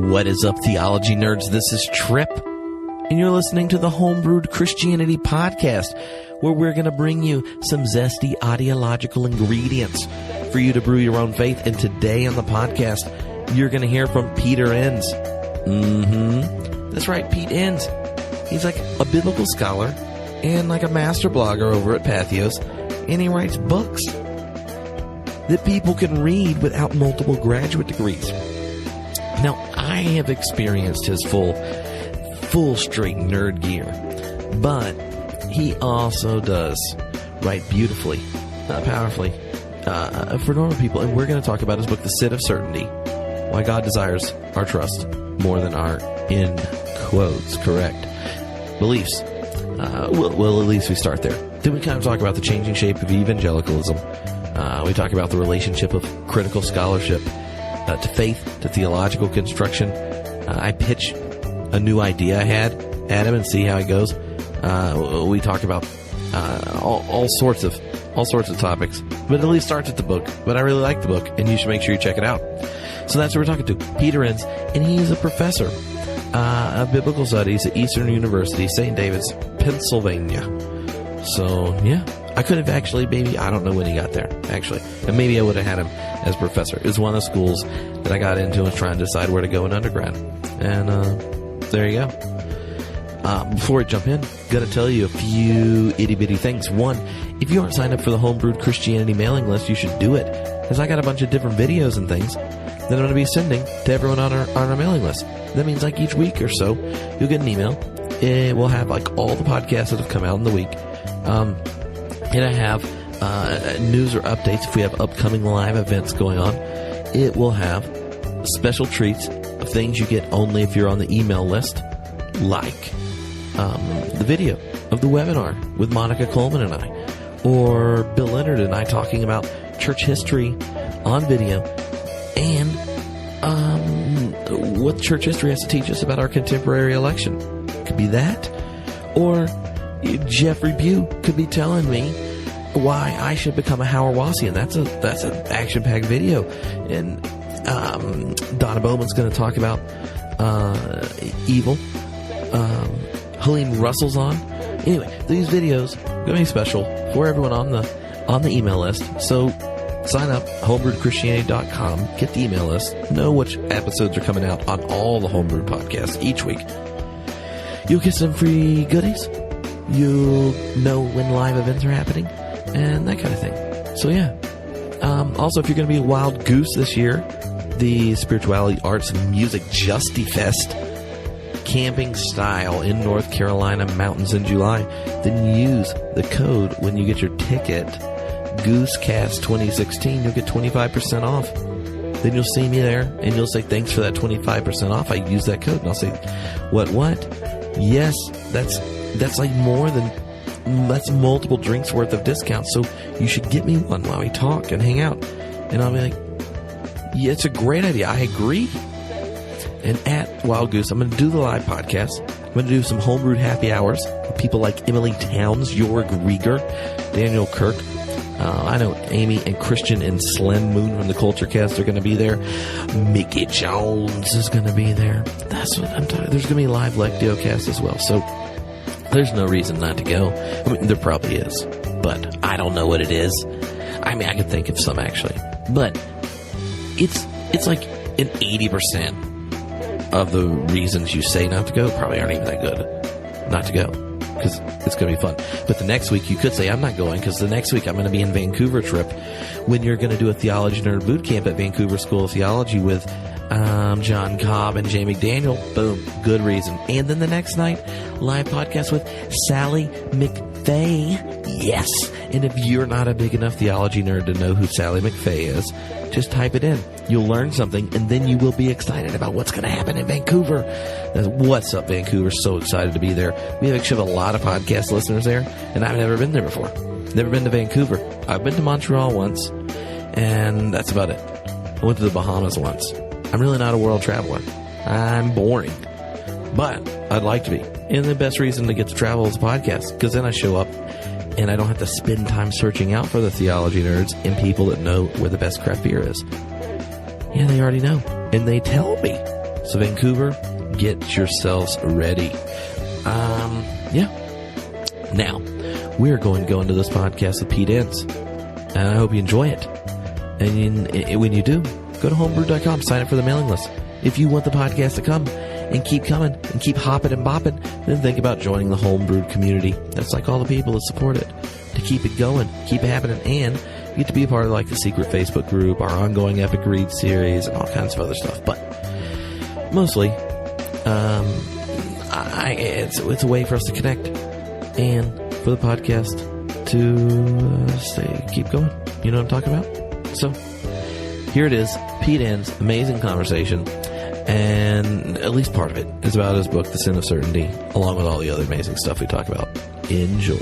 What is up, theology nerds? This is Trip, and you're listening to the Homebrewed Christianity podcast, where we're going to bring you some zesty ideological ingredients for you to brew your own faith. And today on the podcast, you're going to hear from Peter Enns. That's right, Pete Enns. He's like a biblical scholar and like a master blogger over at Pathos, and he writes books that people can read without multiple graduate degrees. Now, I have experienced his full straight nerd gear, but he also does write beautifully, powerfully, for normal people. And we're going to talk about his book, The Sit of Certainty, Why God Desires Our Trust More Than Our, in quotes, correct beliefs. Well, at least we start there. Then we kind of talk about the changing shape of evangelicalism. We talk about the relationship of critical scholarship to faith, to theological construction. I pitch a new idea I had at him and see how it goes. We talk about all sorts of topics, but at least starts at the book. But I really like the book, and you should make sure you check it out. So that's who we're talking to, Peter Enns, and he's a professor of biblical studies at Eastern University, St. David's, Pennsylvania. So yeah, I could have actually, maybe, I don't know when he got there, actually, and maybe I would have had him as professor. It was one of the schools that I got into and was trying to decide where to go in undergrad. And there you go. Before we jump in, going to tell you a few itty-bitty things. One, if you aren't signed up for the Homebrewed Christianity mailing list, you should do it, because I got a bunch of different videos and things that I'm going to be sending to everyone on our mailing list. That means like each week or so, you'll get an email. It will have like all the podcasts that have come out in the week. And I have news or updates if we have upcoming live events going on. It will have special treats of things you get only if you're on the email list, like the video of the webinar with Monica Coleman and I, or Bill Leonard and I talking about church history on video, and what church history has to teach us about our contemporary election. Could be that, or Jeffrey Bew could be telling me why I should become a Howard-Wassian. That's an action-packed video. And Donna Bowman's going to talk about evil. Helene Russell's on. Anyway, these videos are going to be special for everyone on the email list. So sign up, homebrewedchristianity.com, get the email list, know which episodes are coming out on all the Homebrewed podcasts each week. You'll get some free goodies. You'll know when live events are happening and that kind of thing. So yeah. Also, if you're going to be a wild goose this year, the Spirituality, Arts, and Music Justy Fest camping style in North Carolina mountains in July, then use the code when you get your ticket, GooseCast 2016. You'll get 25% off. Then you'll see me there and you'll say, thanks for that 25% off. I use that code. And I'll say, what? Yes, that's like that's multiple drinks worth of discounts. So you should get me one while we talk and hang out. And I'll be like, yeah, it's a great idea. I agree. And at Wild Goose, I'm going to do the live podcast. I'm going to do some homebrewed happy hours with people like Emily Towns, Jorg Rieger, Daniel Kirk. I know Amy and Christian and Slim Moon from the Culture Cast are going to be there. Mickey Jones is going to be there. That's what I'm talking. There's going to be a live Lectio cast as well. So there's no reason not to go. I mean, there probably is, but I don't know what it is. I mean, I could think of some actually, but it's like an 80% of the reasons you say not to go probably aren't even that good not to go, because it's going to be fun. But the next week you could say, I'm not going, because the next week I'm going to be in Vancouver, Trip, when you're going to do a Theology Nerd Boot Camp at Vancouver School of Theology with John Cobb and Jay McDaniel. Boom. Good reason. And then the next night, live podcast with Sally McFay. Yes. And if you're not a big enough theology nerd to know who Sally McFay is, just type it in. You'll learn something, and then you will be excited about what's going to happen in Vancouver. What's up, Vancouver? So excited to be there. We actually have a lot of podcast listeners there, and I've never been there before. Never been to Vancouver. I've been to Montreal once, and that's about it. I went to the Bahamas once. I'm really not a world traveler. I'm boring. But I'd like to be. And the best reason to get to travel is a podcast, because then I show up and I don't have to spend time searching out for the theology nerds and people that know where the best craft beer is. Yeah, they already know. And they tell me. So Vancouver, get yourselves ready. Now, we're going to go into this podcast with Pete Enns, and I hope you enjoy it. And when you do, go to homebrewed.com, sign up for the mailing list. If you want the podcast to come and keep coming and keep hopping and bopping, then think about joining the Homebrewed community. That's like all the people that support it. To keep it going, keep it happening, and you get to be a part of like the secret Facebook group, our ongoing Epic Read series, and all kinds of other stuff. But mostly, it's a way for us to connect and for the podcast to keep going. You know what I'm talking about? So here it is, Pete Enns, amazing conversation, and at least part of it is about his book, The Sin of Certainty, along with all the other amazing stuff we talk about. Enjoy.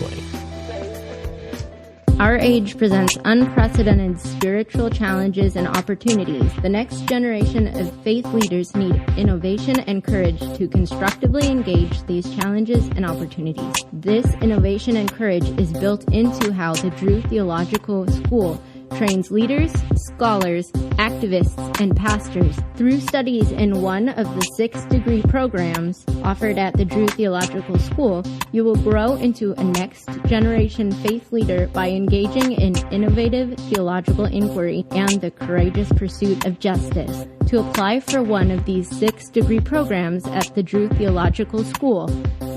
Our age presents unprecedented spiritual challenges and opportunities. The next generation of faith leaders need innovation and courage to constructively engage these challenges and opportunities. This innovation and courage is built into how the Drew Theological School trains leaders, scholars, activists, and pastors. Through studies in one of the 6 degree programs offered at the Drew Theological School, you will grow into a next-generation faith leader by engaging in innovative theological inquiry and the courageous pursuit of justice. To apply for one of these 6 degree programs at the Drew Theological School,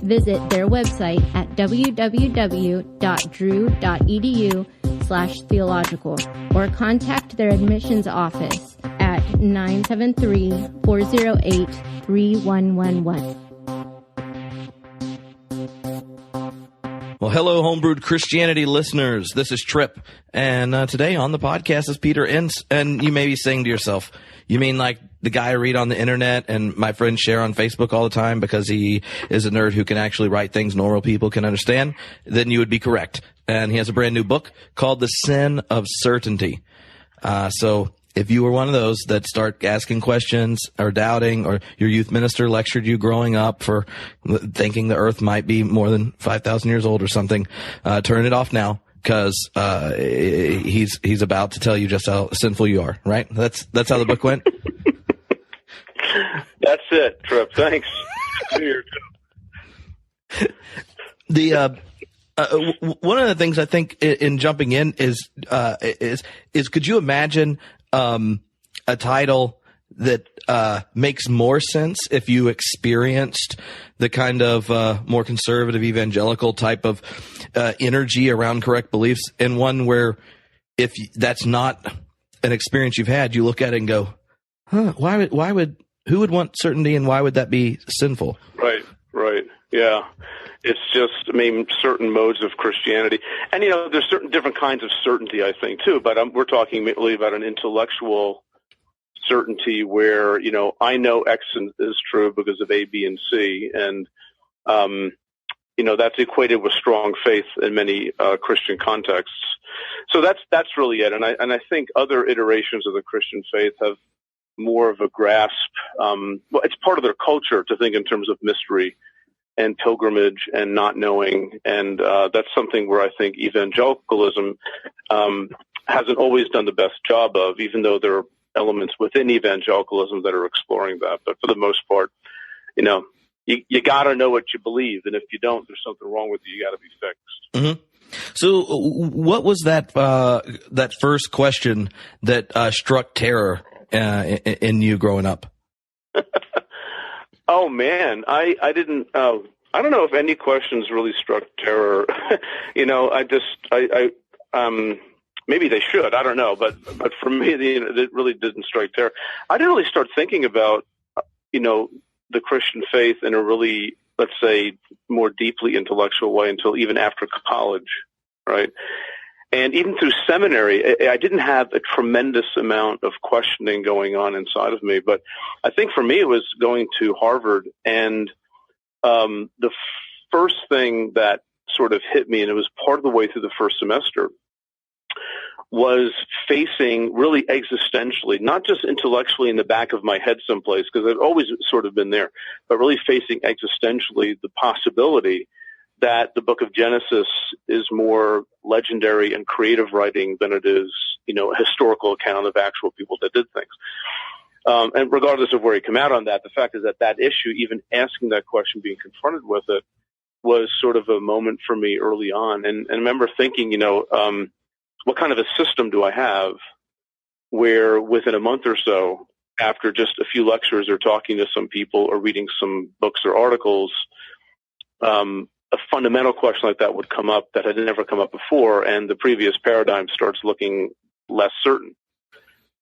visit their website at www.drew.edu/theological or contact their admissions office at 973-408-3111. Well, hello, Homebrewed Christianity listeners. This is Tripp, and today on the podcast is Peter Enns. And you may be saying to yourself, you mean like the guy I read on the internet and my friends share on Facebook all the time because he is a nerd who can actually write things normal people can understand? Then you would be correct. And he has a brand new book called The Sin of Certainty. So if you were one of those that start asking questions or doubting, or your youth minister lectured you growing up for thinking the earth might be more than 5,000 years old or something, turn it off now, because he's about to tell you just how sinful you are, right? That's how the book went? That's it, Tripp. Thanks. One of the things I think in jumping in is could you imagine a title that makes more sense if you experienced the kind of more conservative evangelical type of energy around correct beliefs, and one where if that's not an experience you've had, you look at it and go, who would want certainty, and why would that be sinful? Right. Yeah. It's just, certain modes of Christianity. And, there's certain different kinds of certainty, I think, too. But we're talking really about an intellectual certainty where, I know X is true because of A, B, and C. And, that's equated with strong faith in many Christian contexts. So that's really it. And I think other iterations of the Christian faith have more of a grasp. It's part of their culture to think in terms of mystery and pilgrimage and not knowing. And that's something where I think evangelicalism hasn't always done the best job of, even though there are elements within evangelicalism that are exploring that. But for the most part, you got to know what you believe. And if you don't, there's something wrong with you. You got to be fixed. Mm-hmm. So what was that first question that struck terror in you growing up? Oh man, I didn't. I don't know if any questions really struck terror. Maybe they should. I don't know, but for me, it really didn't strike terror. I didn't really start thinking about, the Christian faith in a really, let's say, more deeply intellectual way until even after college, right? And even through seminary, I didn't have a tremendous amount of questioning going on inside of me. But I think for me, it was going to Harvard. And the first thing that sort of hit me, and it was part of the way through the first semester, was facing really existentially, not just intellectually in the back of my head someplace, because I've always sort of been there, but really facing existentially the possibility that the book of Genesis is more legendary and creative writing than it is, a historical account of actual people that did things. And regardless of where he came out on that, the fact is that issue, even asking that question, being confronted with it, was sort of a moment for me early on. And I remember thinking, what kind of a system do I have where within a month or so, after just a few lectures or talking to some people or reading some books or articles, a fundamental question like that would come up that had never come up before, and the previous paradigm starts looking less certain,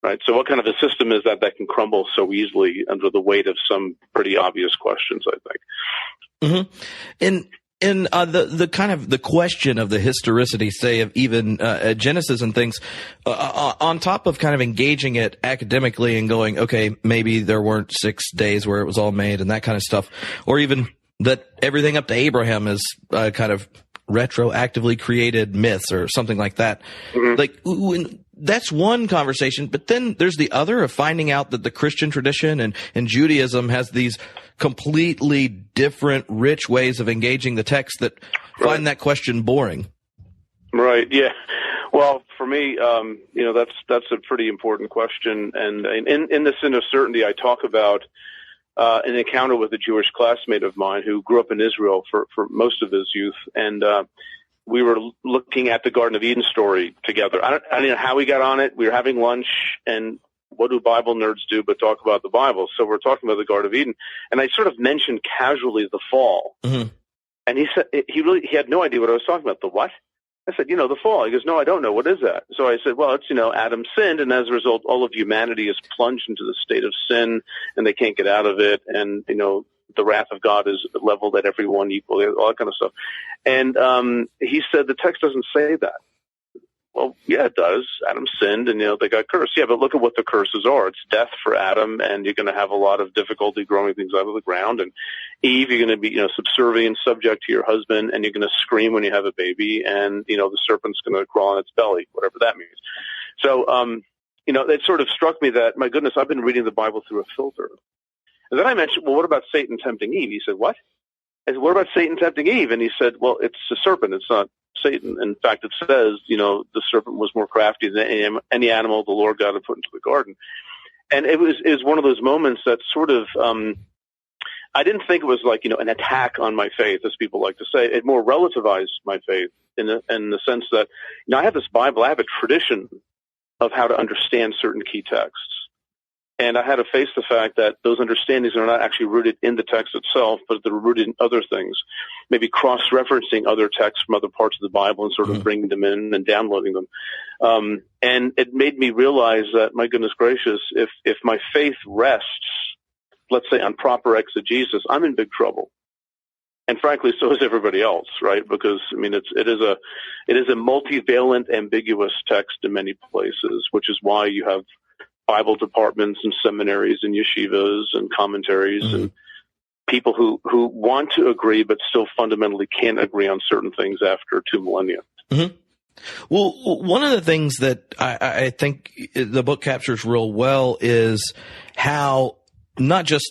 right? So what kind of a system is that can crumble so easily under the weight of some pretty obvious questions, I think. Mm-hmm. In the kind of the question of the historicity, say, of even Genesis and things, on top of kind of engaging it academically and going, okay, maybe there weren't 6 days where it was all made and that kind of stuff, or even that everything up to Abraham is kind of retroactively created myths or something like that. Mm-hmm. Like, that's one conversation, but then there's the other of finding out that the Christian tradition and Judaism has these completely different, rich ways of engaging the text that find that question boring. Right. Yeah. Well, for me, that's a pretty important question. And in the Sin of Certainty, I talk about an encounter with a Jewish classmate of mine who grew up in Israel for most of his youth. And we were looking at the Garden of Eden story together. I don't know how we got on it. We were having lunch, and what do Bible nerds do but talk about the Bible? So we're talking about the Garden of Eden. And I sort of mentioned casually the fall. Mm-hmm. And he said he had no idea what I was talking about. The what? I said, the fall. He goes, no, I don't know. What is that? So I said, well, it's, Adam sinned, and as a result, all of humanity is plunged into the state of sin, and they can't get out of it. And, the wrath of God is leveled at everyone equally, all that kind of stuff. And he said, the text doesn't say that. Well, yeah, it does. Adam sinned, and, they got cursed. Yeah, but look at what the curses are. It's death for Adam, and you're going to have a lot of difficulty growing things out of the ground. And Eve, you're going to be, subservient, subject to your husband, and you're going to scream when you have a baby, and, the serpent's going to crawl on its belly, whatever that means. So, it sort of struck me that, my goodness, I've been reading the Bible through a filter. And then I mentioned, well, what about Satan tempting Eve? He said, what? I said, what about Satan tempting Eve? And he said, well, it's a serpent. It's not Satan. In fact, it says, the serpent was more crafty than any animal the Lord God had put into the garden. And it was one of those moments that sort of, I didn't think it was like, an attack on my faith, as people like to say. It more relativized my faith in the sense that, I have this Bible, I have a tradition of how to understand certain key texts. And I had to face the fact that those understandings are not actually rooted in the text itself, but they're rooted in other things, maybe cross-referencing other texts from other parts of the Bible and sort of bringing them in and downloading them. And it made me realize that, my goodness gracious, if my faith rests, let's say, on proper exegesis, I'm in big trouble. And frankly, so is everybody else, right? Because, it is a multivalent, ambiguous text in many places, which is why you have Bible departments and seminaries and yeshivas and commentaries and people who want to agree but still fundamentally can't agree on certain things after 2 millennia. Mm-hmm. Well, one of the things that I think the book captures real well is how not just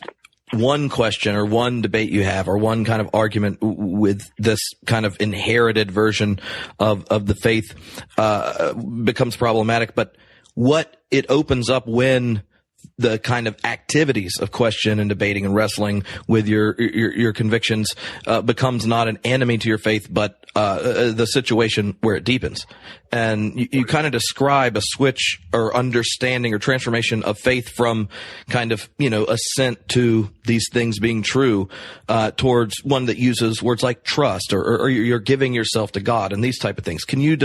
one question or one debate you have or one kind of argument with this kind of inherited version of the faith becomes problematic, but what it opens up when the kind of activities of question and debating and wrestling with your convictions becomes not an enemy to your faith, but the situation where it deepens. And you kind of describe a switch or understanding or transformation of faith from kind of, assent to these things being true towards one that uses words like trust or you're giving yourself to God and these type of things. Can you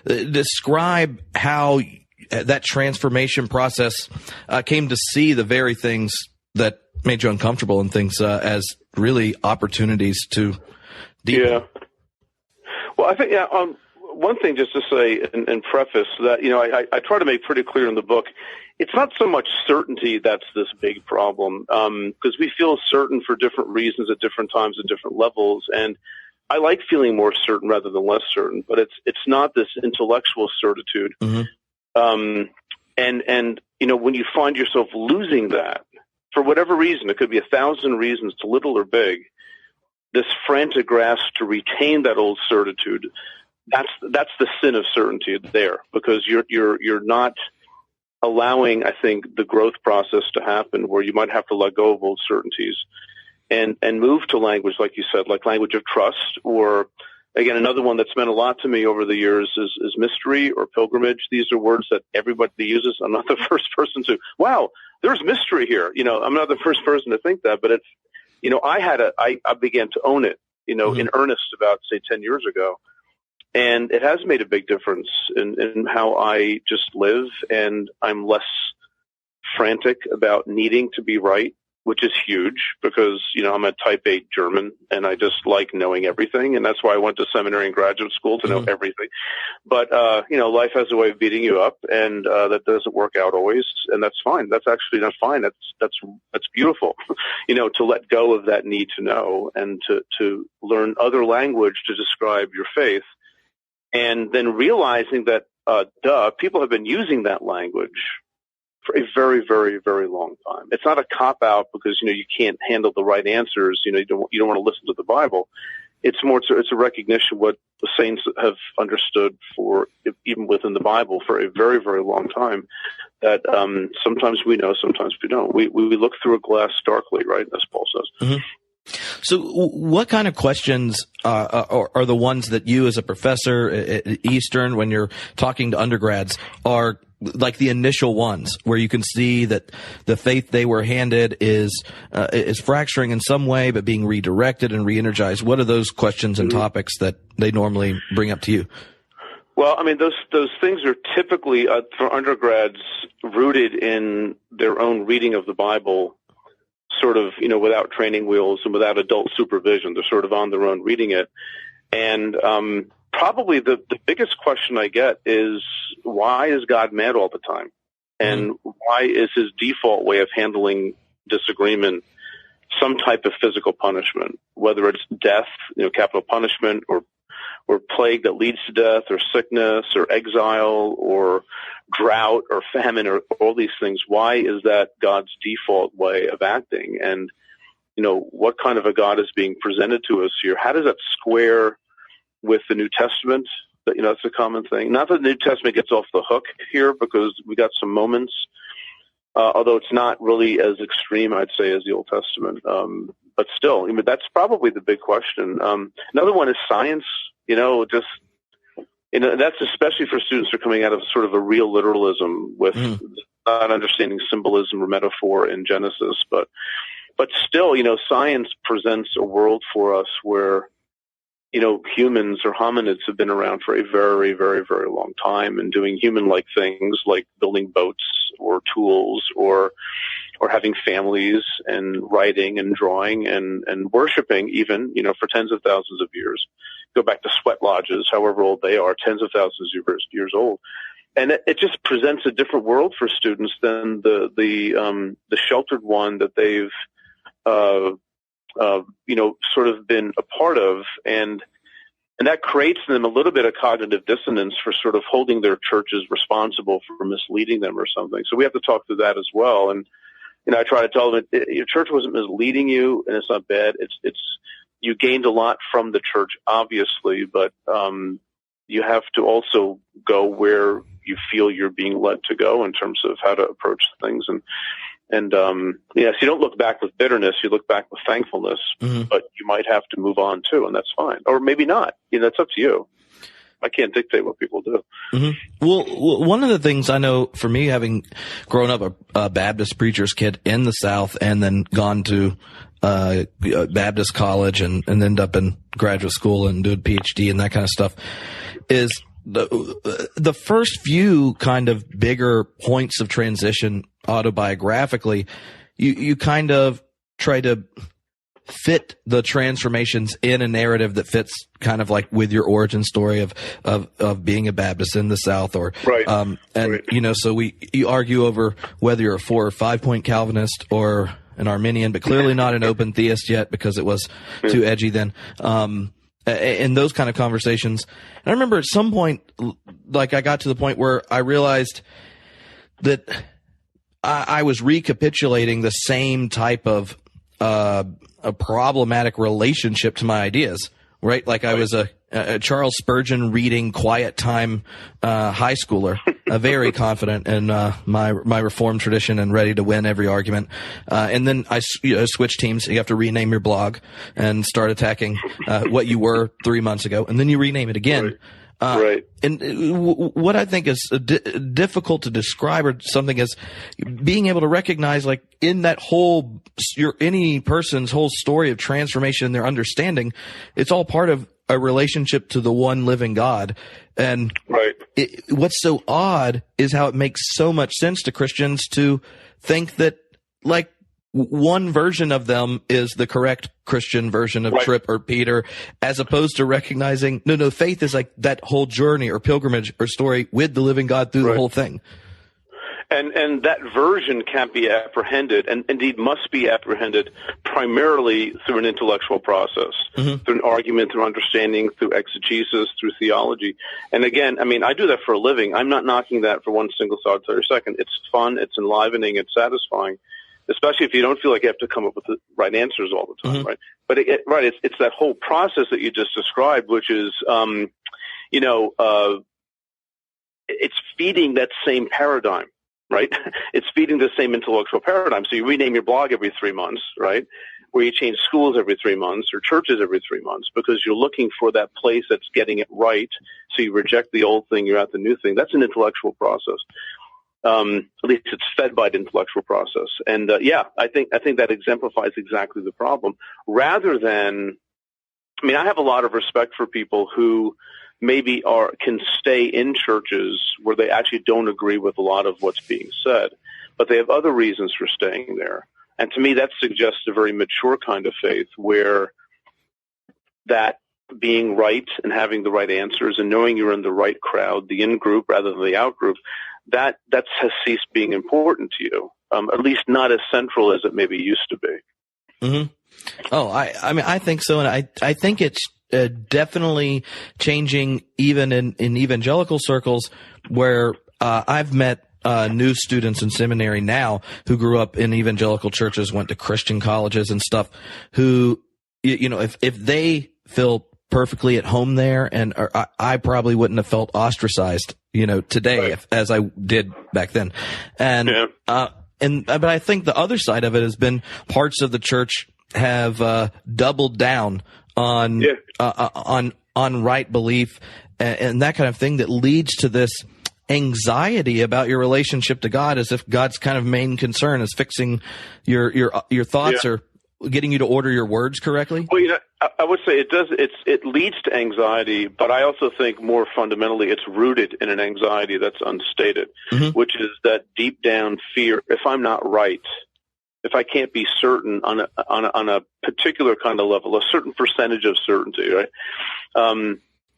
describe how that transformation process came to see the very things that made you uncomfortable and things as really opportunities to deepen? Yeah. Well, I think, one thing just to say in preface that, I try to make pretty clear in the book, it's not so much certainty that's this big problem, because we feel certain for different reasons at different times at different levels. And I like feeling more certain rather than less certain, but it's not this intellectual certitude. Mm-hmm. When you find yourself losing that for whatever reason, it could be 1,000 reasons, little or big, this frantic grasp to retain that old certitude, that's the sin of certainty there, because you're not allowing, I think, the growth process to happen where you might have to let go of old certainties and move to language, like you said, like language of trust, or again, another one that's meant a lot to me over the years is mystery or pilgrimage. These are words that everybody uses. I'm not the first person to, wow, there's mystery here. I'm not the first person to think that, but it's, I began to own it, in earnest about, say, 10 years ago. And it has made a big difference in how I just live, and I'm less frantic about needing to be right, which is huge because, I'm a type 8 German and I just like knowing everything. And that's why I went to seminary and graduate school to know everything. But, life has a way of beating you up, and that doesn't work out always. And that's fine. That's actually not fine. That's beautiful, to let go of that need to know and to learn other language to describe your faith. And then realizing that, people have been using that language for a very, very, very long time. It's not a cop-out because, you can't handle the right answers. You don't want to listen to the Bible. It's a recognition of what the saints have understood even within the Bible for a very, very long time, that sometimes we know, sometimes we don't. We look through a glass darkly, right, as Paul says. Mm-hmm. So what kind of questions are the ones that you as a professor at Eastern, when you're talking to undergrads, are like the initial ones where you can see that the faith they were handed is fracturing in some way, but being redirected and re-energized? What are those questions and topics that they normally bring up to you? Well, I mean, those things are typically for undergrads rooted in their own reading of the Bible, sort of, without training wheels and without adult supervision. They're sort of on their own reading it. And probably the biggest question I get is, why is God mad all the time? And why is his default way of handling disagreement some type of physical punishment, whether it's death, capital punishment, or plague that leads to death, or sickness, or exile, or drought, or famine, or all these things? Why is that God's default way of acting? And, what kind of a God is being presented to us here? How does that square with the New Testament? That's a common thing. Not that the New Testament gets off the hook here, because we got some moments, although it's not really as extreme, I'd say, as the Old Testament. But still, that's probably the big question. Another one is science. That's especially for students who are coming out of sort of a real literalism with not understanding symbolism or metaphor in Genesis. But still, science presents a world for us where, humans or hominids have been around for a very, very, very long time and doing human-like things like building boats or tools or having families and writing and drawing and worshiping even, for tens of thousands of years. Go back to sweat lodges, however old they are, tens of thousands of years old. And it just presents a different world for students than the sheltered one that they've, sort of been a part of. And that creates in them a little bit of cognitive dissonance for sort of holding their churches responsible for misleading them or something. So we have to talk through that as well. And, I try to tell them, your church wasn't misleading you, and it's not bad. It's you gained a lot from the church, obviously, but you have to also go where you feel you're being led to go in terms of how to approach things. And so you don't look back with bitterness, you look back with thankfulness, but you might have to move on too, and that's fine. Or maybe not. That's up to you. I can't dictate what people do. Well, one of the things I know for me, having grown up a Baptist preacher's kid in the South and then gone to Baptist college and end up in graduate school and doing PhD and that kind of stuff, is the first few kind of bigger points of transition autobiographically, you kind of try to fit the transformations in a narrative that fits kind of like with your origin story of being a Baptist in the South, or right. Right. So you argue over whether you're a 4 or 5 point Calvinist or an Arminian, but clearly not an open theist yet because it was too edgy then. And those kind of conversations. And I remember at some point, like I got to the point where I realized that I was recapitulating the same type of a problematic relationship to my ideas, right? Like I was Charles Spurgeon reading Quiet Time high schooler, very confident in my Reformed tradition and ready to win every argument. And then I switch teams. You have to rename your blog and start attacking what you were 3 months ago, and then you rename it again. Right. And what I think is difficult to describe or something is being able to recognize, like, in that whole, any person's whole story of transformation in their understanding, it's all part of a relationship to the one living God. And what's so odd is how it makes so much sense to Christians to think that, like, one version of them is the correct Christian version of Tripp or Peter, as opposed to recognizing, no, faith is like that whole journey or pilgrimage or story with the living God through the whole thing. And that version can't be apprehended, and indeed must be apprehended primarily through an intellectual process, through an argument, through understanding, through exegesis, through theology. And again, I mean, I do that for a living. I'm not knocking that for one single solitary second. It's fun, it's enlivening, it's satisfying, especially if you don't feel like you have to come up with the right answers all the time, right? But it's that whole process that you just described, which is, it's feeding that same paradigm, right? It's feeding the same intellectual paradigm. So you rename your blog every 3 months, right? Where you change schools every 3 months or churches every 3 months because you're looking for that place that's getting it right. So you reject the old thing, you're at the new thing. That's an intellectual process. At least it's fed by the intellectual process. And, I think that exemplifies exactly the problem. Rather than, I mean, I have a lot of respect for people who maybe can stay in churches where they actually don't agree with a lot of what's being said, but they have other reasons for staying there. And to me, that suggests a very mature kind of faith where that being right and having the right answers and knowing you're in the right crowd, the in-group rather than the out-group, that has ceased being important to you, at least not as central as it maybe used to be. Oh, I mean, I think so. And I think it's definitely changing even in evangelical circles where I've met new students in seminary now who grew up in evangelical churches, went to Christian colleges and stuff, who, if they feel perfectly at home there, and I probably wouldn't have felt ostracized, today as I did back then. And, but I think the other side of it has been parts of the church have doubled down on right belief and that kind of thing that leads to this anxiety about your relationship to God, as if God's kind of main concern is fixing your thoughts or getting you to order your words correctly. Well, I would say it does. It leads to anxiety, but I also think more fundamentally it's rooted in an anxiety that's unstated, which is that deep down fear. If I'm not right, if I can't be certain on a particular kind of level, a certain percentage of certainty, right?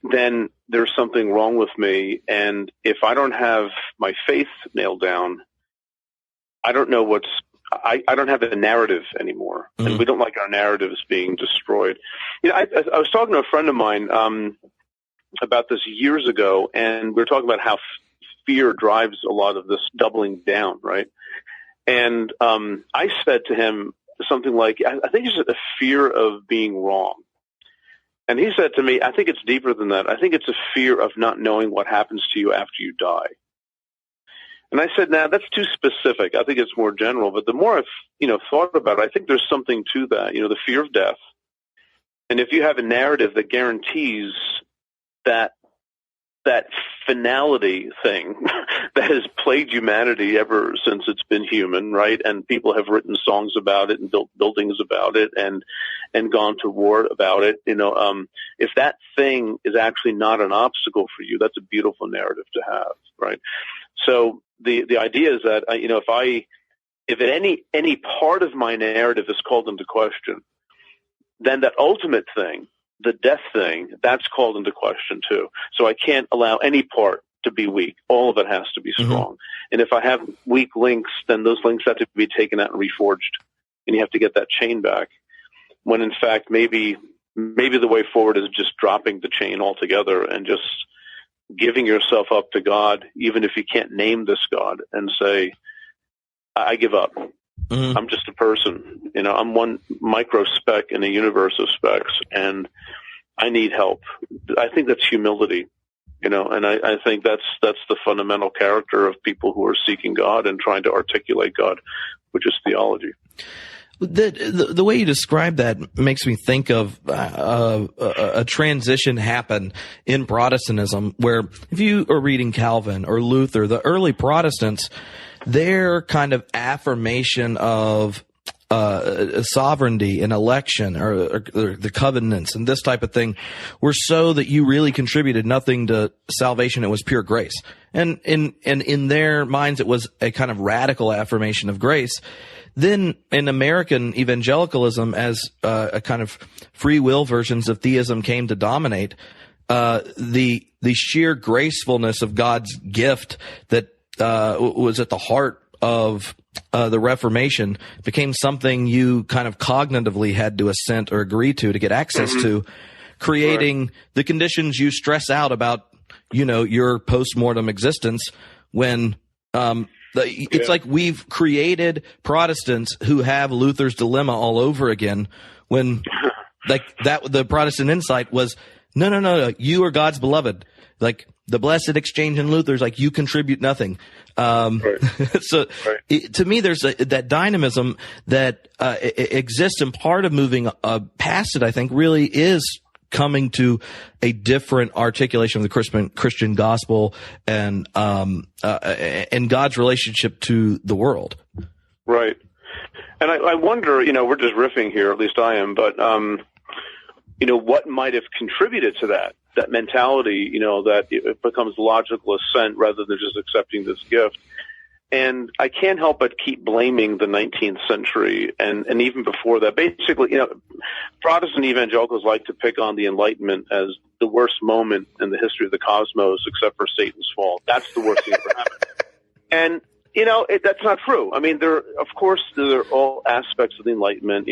Then there's something wrong with me. And if I don't have my faith nailed down, I don't know I don't have a narrative anymore, and we don't like our narratives being destroyed. I was talking to a friend of mine about this years ago, and we were talking about how fear drives a lot of this doubling down, right? And I said to him something like, I think it's a fear of being wrong. And he said to me, I think it's deeper than that. I think it's a fear of not knowing what happens to you after you die. And I said, that's too specific. I think it's more general. But the more I've, thought about it, I think there's something to that, the fear of death. And if you have a narrative that guarantees that finality thing that has plagued humanity ever since it's been human, right? And people have written songs about it and built buildings about it and gone to war about it. If that thing is actually not an obstacle for you, that's a beautiful narrative to have, right? So the idea is that, if any part of my narrative is called into question, then that ultimate thing, the death thing, that's called into question too. So I can't allow any part to be weak. All of it has to be strong. And if I have weak links, then those links have to be taken out and reforged, and you have to get that chain back. When in fact, maybe the way forward is just dropping the chain altogether and just giving yourself up to God, even if you can't name this God, and say, I give up. I'm just a person. I'm one micro speck in a universe of specks, and I need help. I think that's humility, and I think that's the fundamental character of people who are seeking God and trying to articulate God, which is theology. The way you describe that makes me think of a transition happen in Protestantism, where if you are reading Calvin or Luther, the early Protestants, their kind of affirmation of sovereignty and election or the covenants and this type of thing were so that you really contributed nothing to salvation. It was pure grace. And in their minds, it was a kind of radical affirmation of grace. Then in American evangelicalism, as a kind of free will versions of theism came to dominate, the sheer gracefulness of God's gift that was at the heart of the Reformation became something you kind of cognitively had to assent or agree to get access to, creating the conditions you stress out about, your post-mortem existence when it's like we've created Protestants who have Luther's dilemma all over again when like that the Protestant insight was, no, you are God's beloved. Like the blessed exchange in Luther's like you contribute nothing. To me, there's that dynamism that exists, and part of moving past it, I think, really is coming to a different articulation of the Christian gospel and God's relationship to the world. Right. And I wonder, we're just riffing here, at least I am, but, what might have contributed to that mentality, that it becomes logical assent rather than just accepting this gift. And I can't help but keep blaming the 19th century and even before that. Basically, Protestant evangelicals like to pick on the Enlightenment as the worst moment in the history of the cosmos, except for Satan's fall. That's the worst thing ever happened. And, that's not true. I mean, there are all aspects of the Enlightenment,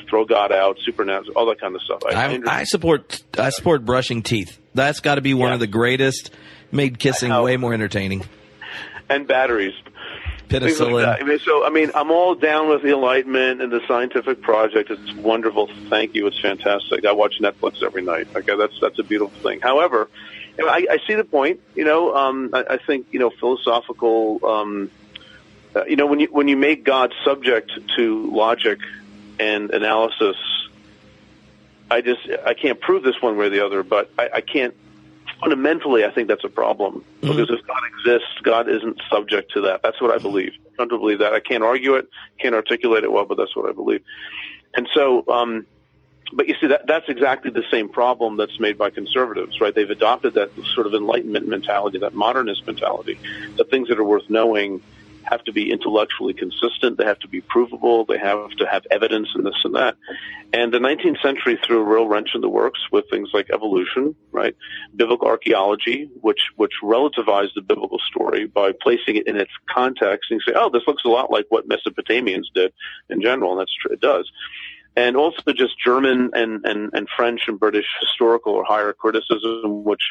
throw God out, supernatural, all that kind of stuff. I support brushing teeth. That's got to be one of the greatest, made kissing way more entertaining. And batteries. Penicillin. Like I'm all down with the Enlightenment and the scientific project. It's wonderful. Thank you. It's fantastic. I watch Netflix every night. Okay, that's a beautiful thing. However, I see the point. I think philosophical. When you make God subject to logic and analysis, I can't prove this one way or the other, but I can't. Fundamentally, I think that's a problem, because if God exists, God isn't subject to that. That's what I believe. I don't believe that. I can't argue it, can't articulate it well, but that's what I believe. And so, but you see, that's exactly the same problem that's made by conservatives, right? They've adopted that sort of Enlightenment mentality, that modernist mentality, that things that are worth knowing have to be intellectually consistent. They have to be provable. They have to have evidence and this and that. And the 19th century threw a real wrench in the works with things like evolution, right? Biblical archaeology, which relativized the biblical story by placing it in its context. And you say, oh, this looks a lot like what Mesopotamians did in general. And that's true. It does. And also just German and French and British historical or higher criticism, which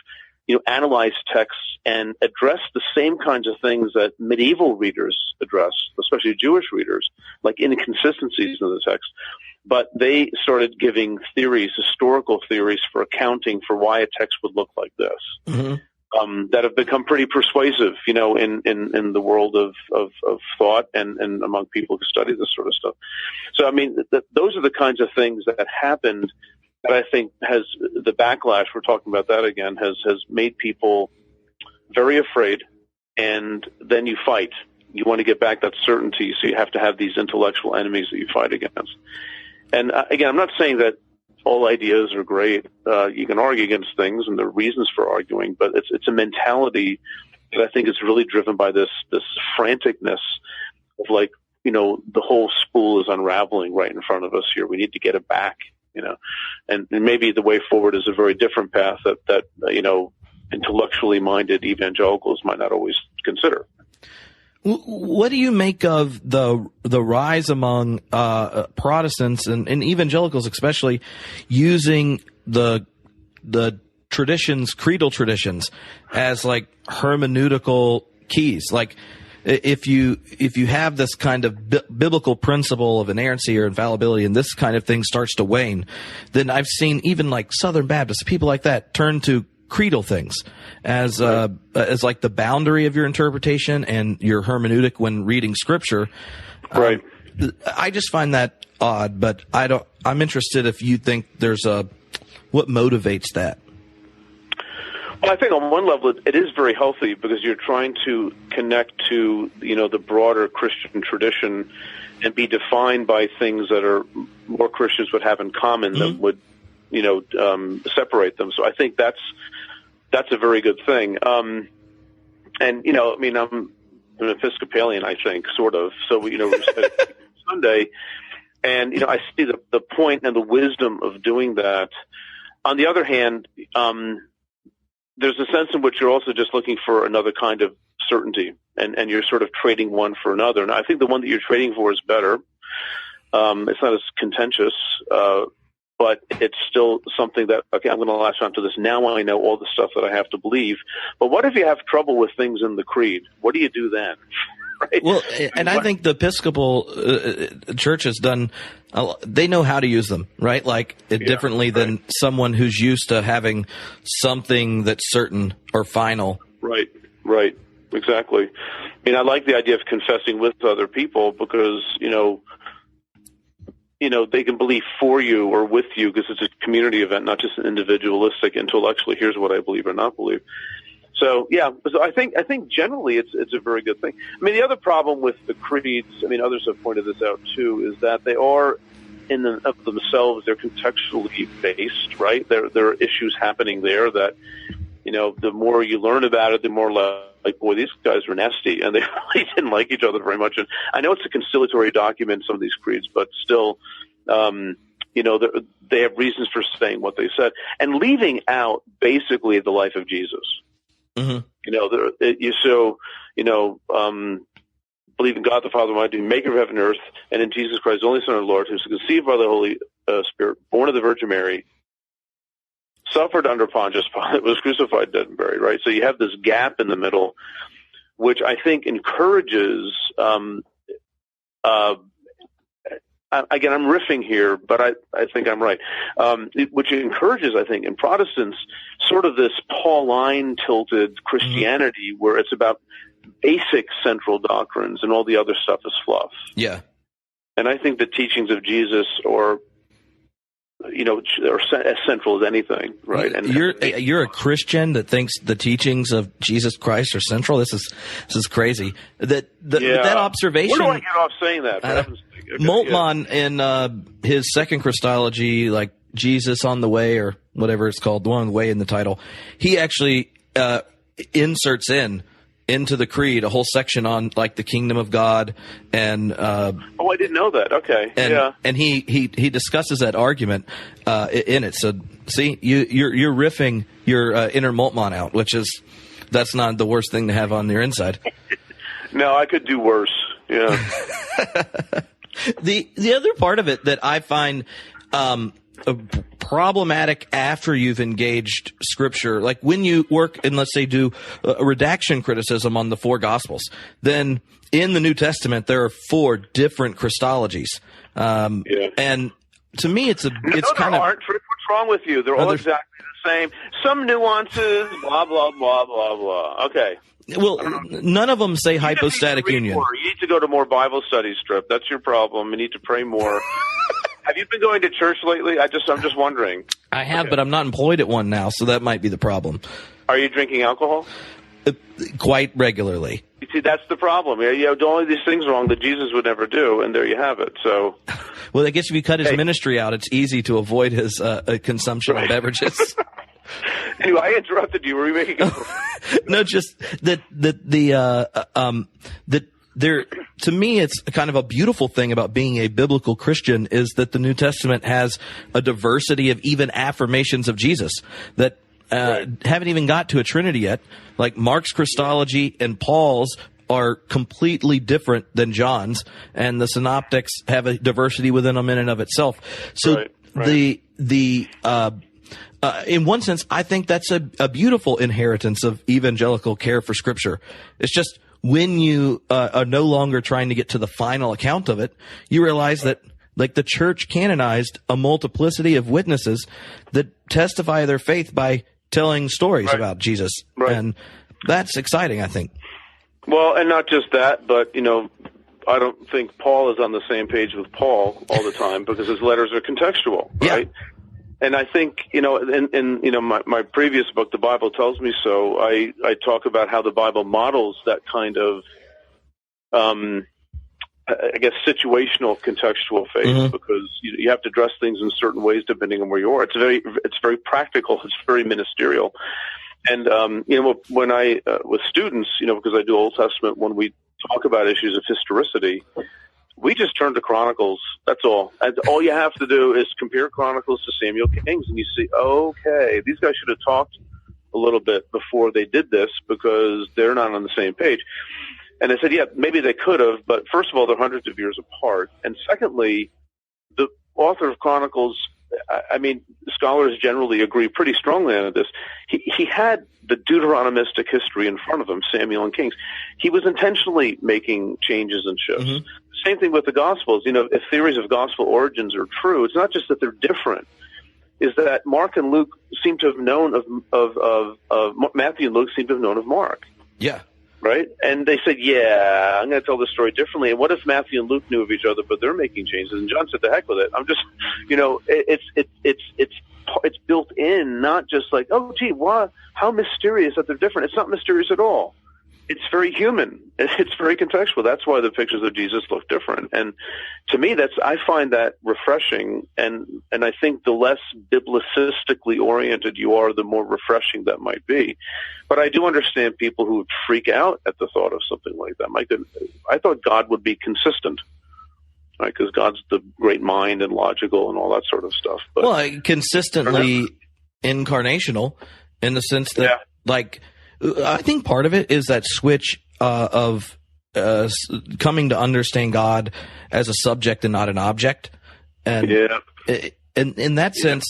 analyze texts and address the same kinds of things that medieval readers address, especially Jewish readers, like inconsistencies in the text. But they started giving theories, historical theories, for accounting for why a text would look like this, that have become pretty persuasive, in the world of thought and among people who study this sort of stuff. So, those are the kinds of things that happened that I think has the backlash, we're talking about that again, has made people very afraid, and then you fight. You want to get back that certainty, so you have to have these intellectual enemies that you fight against. And again, I'm not saying that all ideas are great. You can argue against things, and there are reasons for arguing, but it's a mentality that I think is really driven by this franticness of like, the whole spool is unraveling right in front of us here. We need to get it back. And maybe the way forward is a very different path that intellectually minded evangelicals might not always consider. What do you make of the rise among Protestants and evangelicals, especially, using the traditions, creedal traditions, as like hermeneutical keys? Like, if you have this kind of biblical principle of inerrancy or infallibility, and this kind of thing starts to wane, then I've seen even like Southern Baptists, people like that, turn to creedal things as like the boundary of your interpretation and your hermeneutic when reading Scripture. Right. I just find that odd, but I'm interested if you think there's what motivates that. Well, I think on one level it is very healthy because you're trying to connect to, the broader Christian tradition and be defined by things that are more Christians would have in common that would, separate them. So I think that's a very good thing. I'm an Episcopalian, I think, sort of. So, we said Sunday, and, I see the point and the wisdom of doing that. On the other hand, there's a sense in which you're also just looking for another kind of certainty, and you're sort of trading one for another. And I think the one that you're trading for is better. It's not as contentious, but it's still something that, okay, I'm going to latch onto this. Now I know all the stuff that I have to believe. But what if you have trouble with things in the creed? What do you do then? Right? Well, and I think the Episcopal Church has done, they know how to use them, right? Like differently than someone who's used to having something that's certain or final. Right, exactly. I like the idea of confessing with other people because, they can believe for you or with you because it's a community event, not just an individualistic, intellectually, here's what I believe or not believe. So, so I think generally it's a very good thing. The other problem with the creeds, others have pointed this out too, is that they are in and of themselves, they're contextually based, right? There are issues happening there that, the more you learn about it, the more like, boy, these guys are nasty, and they really didn't like each other very much. And I know it's a conciliatory document, some of these creeds, but still, they have reasons for saying what they said and leaving out basically the life of Jesus. Mm-hmm. Believe in God the Father Almighty, maker of heaven and earth, and in Jesus Christ, the only Son of the Lord, who's conceived by the Holy Spirit, born of the Virgin Mary, suffered under Pontius Pilate, was crucified, dead, and buried, right? So you have this gap in the middle, which I think encourages, again, I'm riffing here, but I think I'm right, which encourages, I think, in Protestants, sort of this Pauline-tilted Christianity where it's about basic central doctrines and all the other stuff is fluff. Yeah. And I think the teachings of Jesus are as central as anything, right? And you're a Christian that thinks the teachings of Jesus Christ are central. This is crazy. That observation. Where do I get off saying that? Moltmann in his second Christology, like Jesus on the Way or whatever it's called, the one on the way in the title, he actually inserts into the creed a whole section on like the kingdom of God and I didn't know that. Okay. And he discusses that argument in it. So see, you're riffing your inner Moltmann out, that's not the worst thing to have on your inside. No, I could do worse. Yeah. The other part of it that I find problematic after you've engaged Scripture, like when you work and let's say do a redaction criticism on the four Gospels, then in the New Testament there are four different Christologies, and to me it's kind of aren't. What's wrong with you? They're all exactly the same. Some nuances, blah blah blah blah blah. Okay. Well, none of them say hypostatic union. You need to go to more Bible studies, Strip. That's your problem. You need to pray more. Have you been going to church lately? I'm just wondering. I have, but I'm not employed at one now, so that might be the problem. Are you drinking alcohol? Quite regularly. You see, that's the problem. You have all of these things wrong that Jesus would never do, and there you have it. So, well, I guess if you cut his ministry out, it's easy to avoid his consumption of beverages. Anyway, I interrupted you. Were you making a No, just that there, to me, it's kind of a beautiful thing about being a biblical Christian is that the New Testament has a diversity of even affirmations of Jesus that haven't even got to a Trinity yet. Like Mark's Christology and Paul's are completely different than John's, and the Synoptics have a diversity within them in and of itself. So in one sense, I think that's a beautiful inheritance of evangelical care for Scripture. It's just when you are no longer trying to get to the final account of it, you realize that, like, the church canonized a multiplicity of witnesses that testify their faith by telling stories about Jesus. Right. And that's exciting, I think. Well, and not just that, but, I don't think Paul is on the same page with Paul all the time because his letters are contextual, right? Yeah. And I think, in my previous book, The Bible Tells Me So, I talk about how the Bible models that kind of, I guess, situational contextual faith, because you have to address things in certain ways depending on where you are. It's very practical. It's very ministerial. And, when I, with students, because I do Old Testament, when we talk about issues of historicity, we just turn to Chronicles. That's all. And all you have to do is compare Chronicles to Samuel Kings, and you see, okay, these guys should have talked a little bit before they did this because they're not on the same page. And I said, yeah, maybe they could have, but first of all, they're hundreds of years apart. And secondly, the author of Chronicles, scholars generally agree pretty strongly on this. He had the Deuteronomistic history in front of him, Samuel and Kings. He was intentionally making changes and shifts. Same thing with the Gospels. If theories of gospel origins are true, it's not just that they're different. Is that Mark and Luke seem to have known of Matthew and Luke seem to have known of Mark. Yeah. Right? And they said, yeah, I'm going to tell this story differently. And what if Matthew and Luke knew of each other, but they're making changes? And John said, the heck with it. I'm just, it's built in, not just like, oh, gee, what? How mysterious that they're different. It's not mysterious at all. It's very human. It's very contextual. That's why the pictures of Jesus look different. And to me, I find that refreshing. And I think the less biblicistically oriented you are, the more refreshing that might be. But I do understand people who would freak out at the thought of something like that. I thought God would be consistent, right? Because God's the great mind and logical and all that sort of stuff. But consistently incarnational in the sense that, I think part of it is that switch of coming to understand God as a subject and not an object. And in that sense,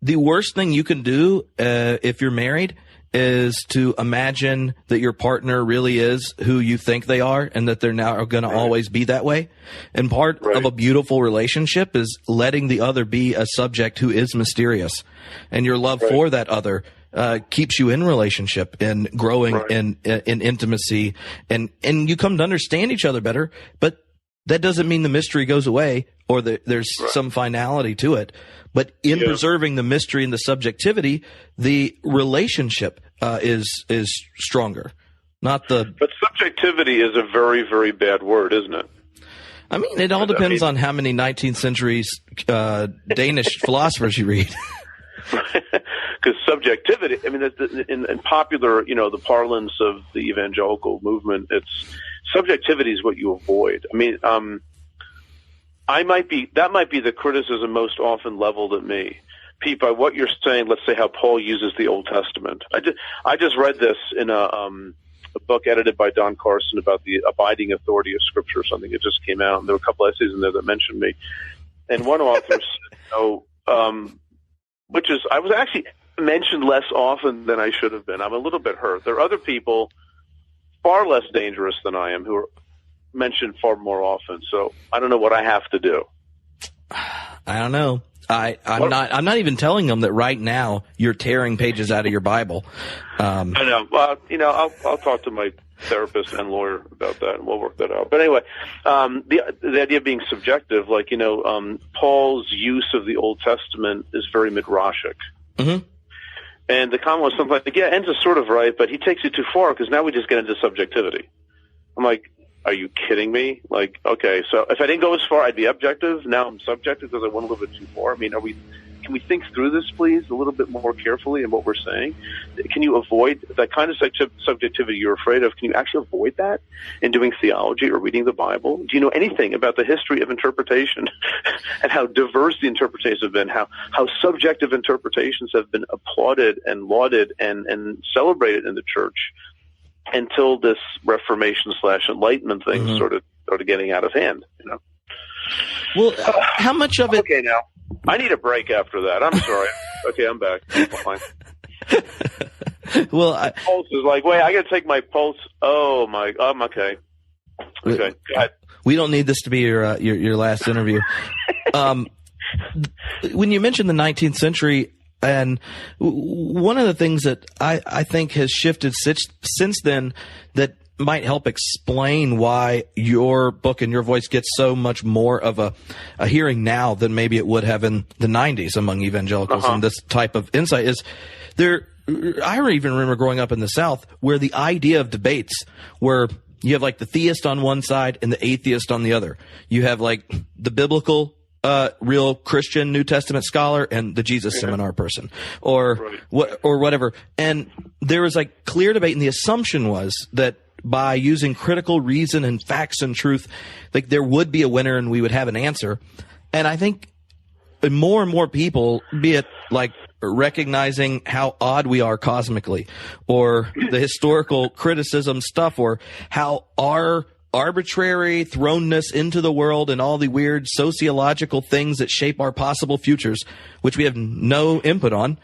the worst thing you can do if you're married is to imagine that your partner really is who you think they are and that they're now going to always be that way. And part of a beautiful relationship is letting the other be a subject who is mysterious. And your love for that other keeps you in relationship and growing in intimacy, and you come to understand each other better. But that doesn't mean the mystery goes away or there's some finality to it. But in preserving the mystery and the subjectivity, the relationship is stronger. But subjectivity is a very, very bad word, isn't it? I mean, it all depends on how many 19th century Danish philosophers you read. Because subjectivity, in popular, the parlance of the evangelical movement, subjectivity is what you avoid. That might be the criticism most often leveled at me, Pete, by what you're saying. Let's say how Paul uses the Old Testament. I just read this in a book edited by Don Carson about the abiding authority of Scripture or something. It just came out, and there were a couple essays in there that mentioned me. And one author said, I was actually mentioned less often than I should have been. I'm a little bit hurt. There are other people far less dangerous than I am who are mentioned far more often. So I don't know what I have to do. I don't know. I'm not even telling them that right now you're tearing pages out of your Bible. I know. I'll talk to my therapist and lawyer about that, and we'll work that out. But anyway, the idea of being subjective, Paul's use of the Old Testament is very midrashic. Mm-hmm. And the comment was something like, Enns is sort of right, but he takes it too far because now we just get into subjectivity. I'm like, are you kidding me? Okay, so if I didn't go as far, I'd be objective. Now I'm subjective because I went a little bit too far. Can we think through this, please, a little bit more carefully in what we're saying? Can you avoid that kind of subjectivity you're afraid of? Can you actually avoid that in doing theology or reading the Bible? Do you know anything about the history of interpretation and how diverse the interpretations have been, how subjective interpretations have been applauded and lauded and celebrated in the church until this Reformation/Enlightenment thing started getting out of hand, Well, how much of it... Okay, now, I need a break after that. I'm sorry. Okay, I'm back. Fine. Well, pulse is like, wait, I got to take my pulse. Oh my, okay. Okay, go ahead. We don't need this to be your last interview. When you mentioned the 19th century, and one of the things that I think has shifted since then that might help explain why your book and your voice gets so much more of a hearing now than maybe it would have in the 90s among evangelicals, and this type of insight is there. I even remember growing up in the South where the idea of debates were you have like the theist on one side and the atheist on the other. You have like the biblical real Christian New Testament scholar and the Jesus seminar person or whatever. And there was like clear debate, and the assumption was that by using critical reason and facts and truth, like there would be a winner and we would have an answer. And I think more and more people, be it like recognizing how odd we are cosmically or the historical criticism stuff or how our arbitrary thrownness into the world and all the weird sociological things that shape our possible futures, which we have no input on,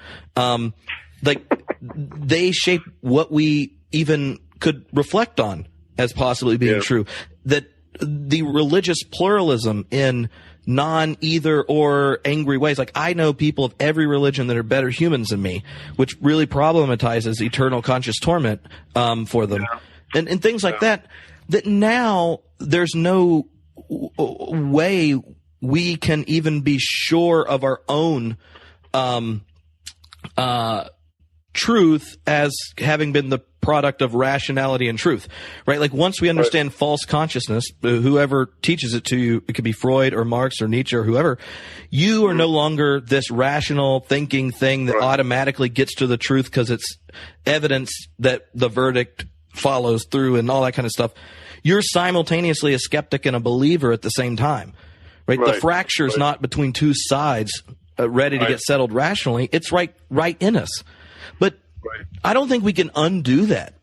like they shape what we even could reflect on as possibly being true. That the religious pluralism in non-either or angry ways, like I know people of every religion that are better humans than me, which really problematizes eternal conscious torment for them, and things like that. That now there's no way we can even be sure of our own truth as having been the product of rationality and truth, right? Like once we understand false consciousness, whoever teaches it to you, it could be Freud or Marx or Nietzsche or whoever, you are no longer this rational thinking thing that automatically gets to the truth because it's evidence that the verdict follows through and all that kind of stuff. You're simultaneously a skeptic and a believer at the same time, right? The fracture is not between two sides ready to get settled rationally. It's right in us. But I don't think we can undo that.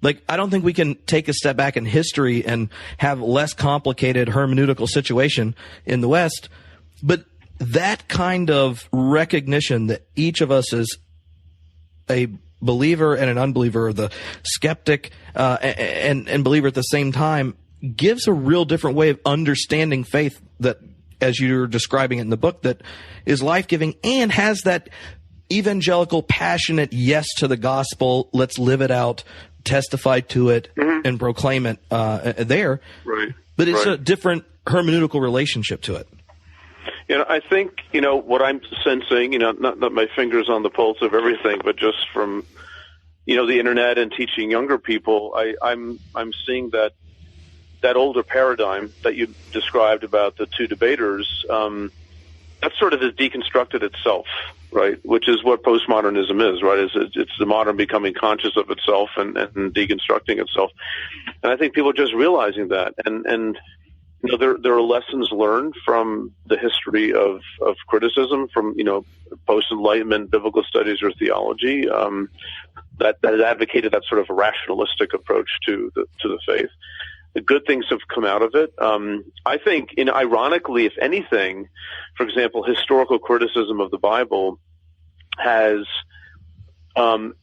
Like, I don't think we can take a step back in history and have less complicated hermeneutical situation in the West. But that kind of recognition that each of us is a believer and an unbeliever, or the skeptic and believer at the same time, gives a real different way of understanding faith that, as you're describing it in the book, that is life-giving and has that evangelical, passionate yes to the gospel, let's live it out, testify to it, and proclaim it there. Right. But it's a different hermeneutical relationship to it. You know, I think, what I'm sensing, not my fingers on the pulse of everything, but just from, the internet and teaching younger people, I'm seeing that older paradigm that you described about the two debaters, that sort of has deconstructed itself, right? Which is what postmodernism is, right? It's the modern becoming conscious of itself and deconstructing itself. And I think people are just realizing that. And there are lessons learned from the history of criticism, from, post-Enlightenment biblical studies or theology, that has advocated that sort of rationalistic approach to the faith. The good things have come out of it. I think, ironically, if anything, for example, historical criticism of the Bible has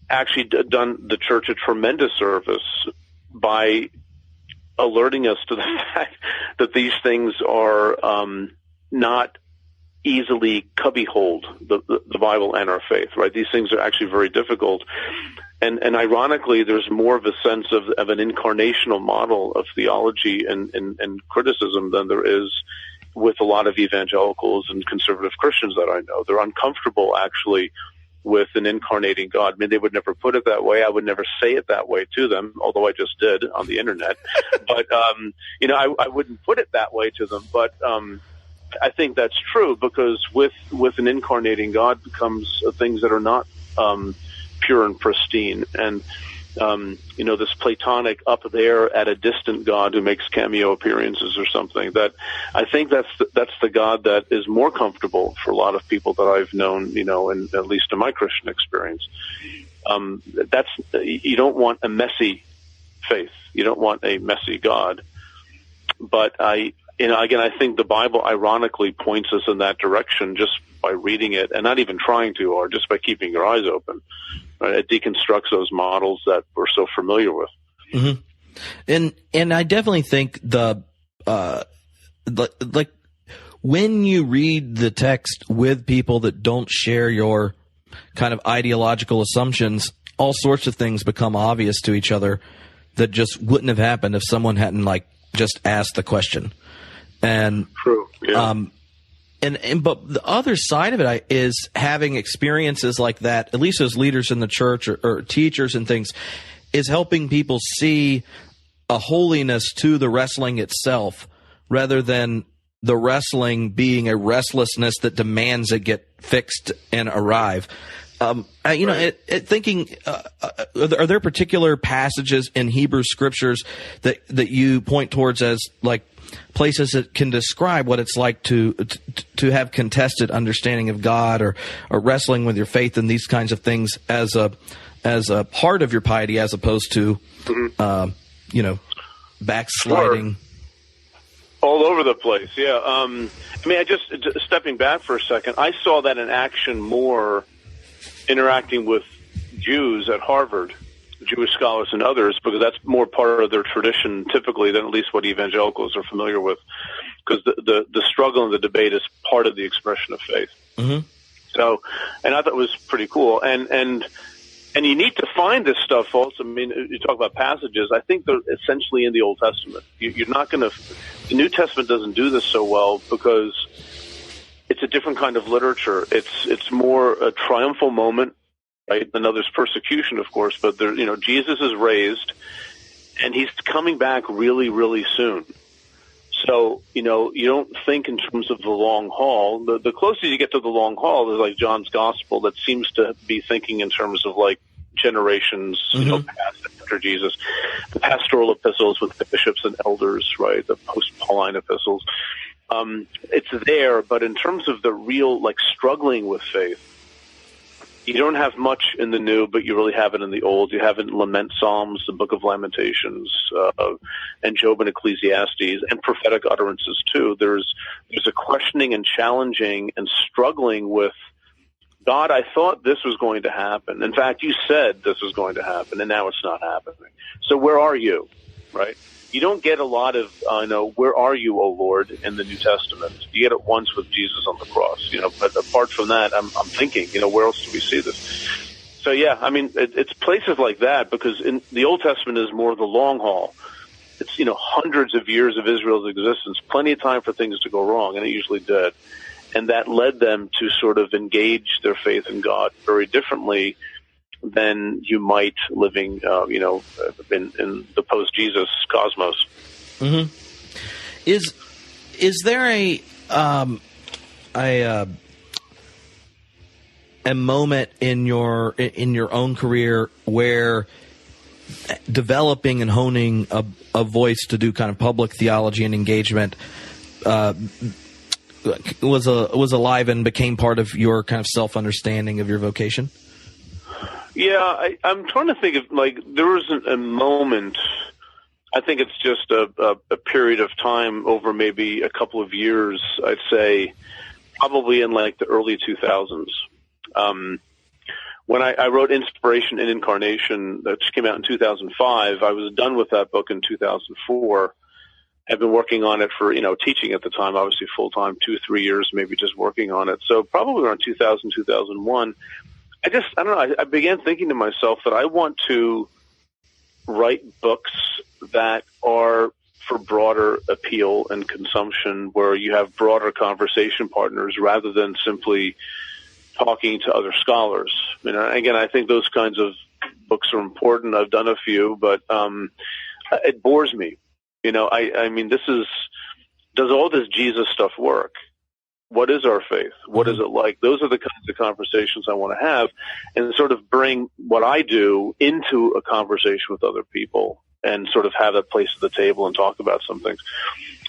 actually done the church a tremendous service by alerting us to the fact that these things are not easily cubbyholed, the Bible and our faith, right? These things are actually very difficult. And ironically, there's more of a sense of an incarnational model of theology and criticism than there is with a lot of evangelicals and conservative Christians that I know. They're uncomfortable, actually, with an incarnating God. I mean, they would never put it that way. I would never say it that way to them, although I just did on the internet. But, I wouldn't put it that way to them. But I think that's true, because with an incarnating God comes things that are not pure and pristine. And, this Platonic up there at a distant God who makes cameo appearances or something, that I think that's the God that is more comfortable for a lot of people that I've known, and at least in my Christian experience. You don't want a messy faith. You don't want a messy God. But I again, I think the Bible ironically points us in that direction just by reading it and not even trying to, or just by keeping your eyes open. Right? It deconstructs those models that we're so familiar with. Mm-hmm. And I definitely think like when you read the text with people that don't share your kind of ideological assumptions, all sorts of things become obvious to each other that just wouldn't have happened if someone hadn't like just asked the question. And true. Yeah. But the other side of it is having experiences like that, at least as leaders in the church or teachers and things, is helping people see a holiness to the wrestling itself rather than the wrestling being a restlessness that demands it get fixed and arrive. Thinking, are there particular passages in Hebrew scriptures that you point towards as like places that can describe what it's like to have contested understanding of God or wrestling with your faith and these kinds of things as a part of your piety as opposed to, backsliding? Sure. All over the place, yeah. I just stepping back for a second, I saw that in action more interacting with Jews at Harvard, Jewish scholars and others, because that's more part of their tradition typically than at least what evangelicals are familiar with, because the struggle and the debate is part of the expression of faith. Mm-hmm. So, and I thought it was pretty cool. And you need to find this stuff also. I mean, you talk about passages. I think they're essentially in the Old Testament. You're not going to – the New Testament doesn't do this so well because it's a different kind of literature. It's more a triumphal moment, right? And now there's persecution, of course, but there, Jesus is raised, and he's coming back really, really soon. So, you don't think in terms of the long haul. The closer you get to the long haul is like John's gospel that seems to be thinking in terms of like generations, past after Jesus. The pastoral epistles with the bishops and elders, right? The post-Pauline epistles. It's there, but in terms of the real like struggling with faith, you don't have much in the New, but you really have it in the Old. You have it in Lament Psalms, the Book of Lamentations, and Job and Ecclesiastes, and prophetic utterances too. There's a questioning and challenging and struggling with God. I thought this was going to happen. In fact, you said this was going to happen, and now it's not happening. So where are you? Right? You don't get a lot of, where are you, O Lord, in the New Testament. You get it once with Jesus on the cross, but apart from that, I'm thinking, where else do we see this? So, yeah, I mean, it's places like that because in the Old Testament is more the long haul. It's, hundreds of years of Israel's existence, plenty of time for things to go wrong, and it usually did. And that led them to sort of engage their faith in God very differently than you might living, in the post-Jesus cosmos. Mm-hmm. Is there a moment in your own career where developing and honing a voice to do kind of public theology and engagement was alive and became part of your kind of self-understanding of your vocation? Yeah, I'm trying to think of, there isn't a moment. I think it's just a period of time over maybe a couple of years, I'd say, probably in the early 2000s. When I wrote Inspiration and Incarnation, that just came out in 2005, I was done with that book in 2004. I've been working on it for, teaching at the time, obviously full-time, 2-3 years, maybe just working on it. So probably around 2000, 2001. I don't know, I began thinking to myself that I want to write books that are for broader appeal and consumption, where you have broader conversation partners rather than simply talking to other scholars. Again, I think those kinds of books are important. I've done a few, but it bores me. Does all this Jesus stuff work? What is our faith? What is it like? Those are the kinds of conversations I want to have, and sort of bring what I do into a conversation with other people and sort of have a place at the table and talk about some things.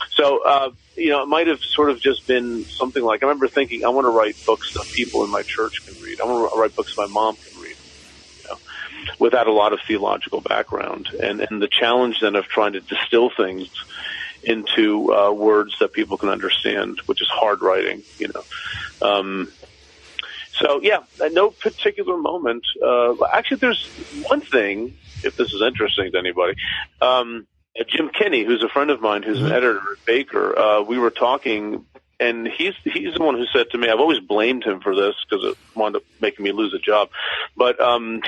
So, it might have sort of just been something like, I remember thinking, I want to write books that people in my church can read. I want to write books my mom can read, without a lot of theological background. And the challenge then of trying to distill things into words that people can understand, which is hard writing, So, yeah, at no particular moment. Actually, there's one thing, if this is interesting to anybody. Jim Kinney, who's a friend of mine, who's an editor at Baker, we were talking, and he's the one who said to me, I've always blamed him for this because it wound up making me lose a job. But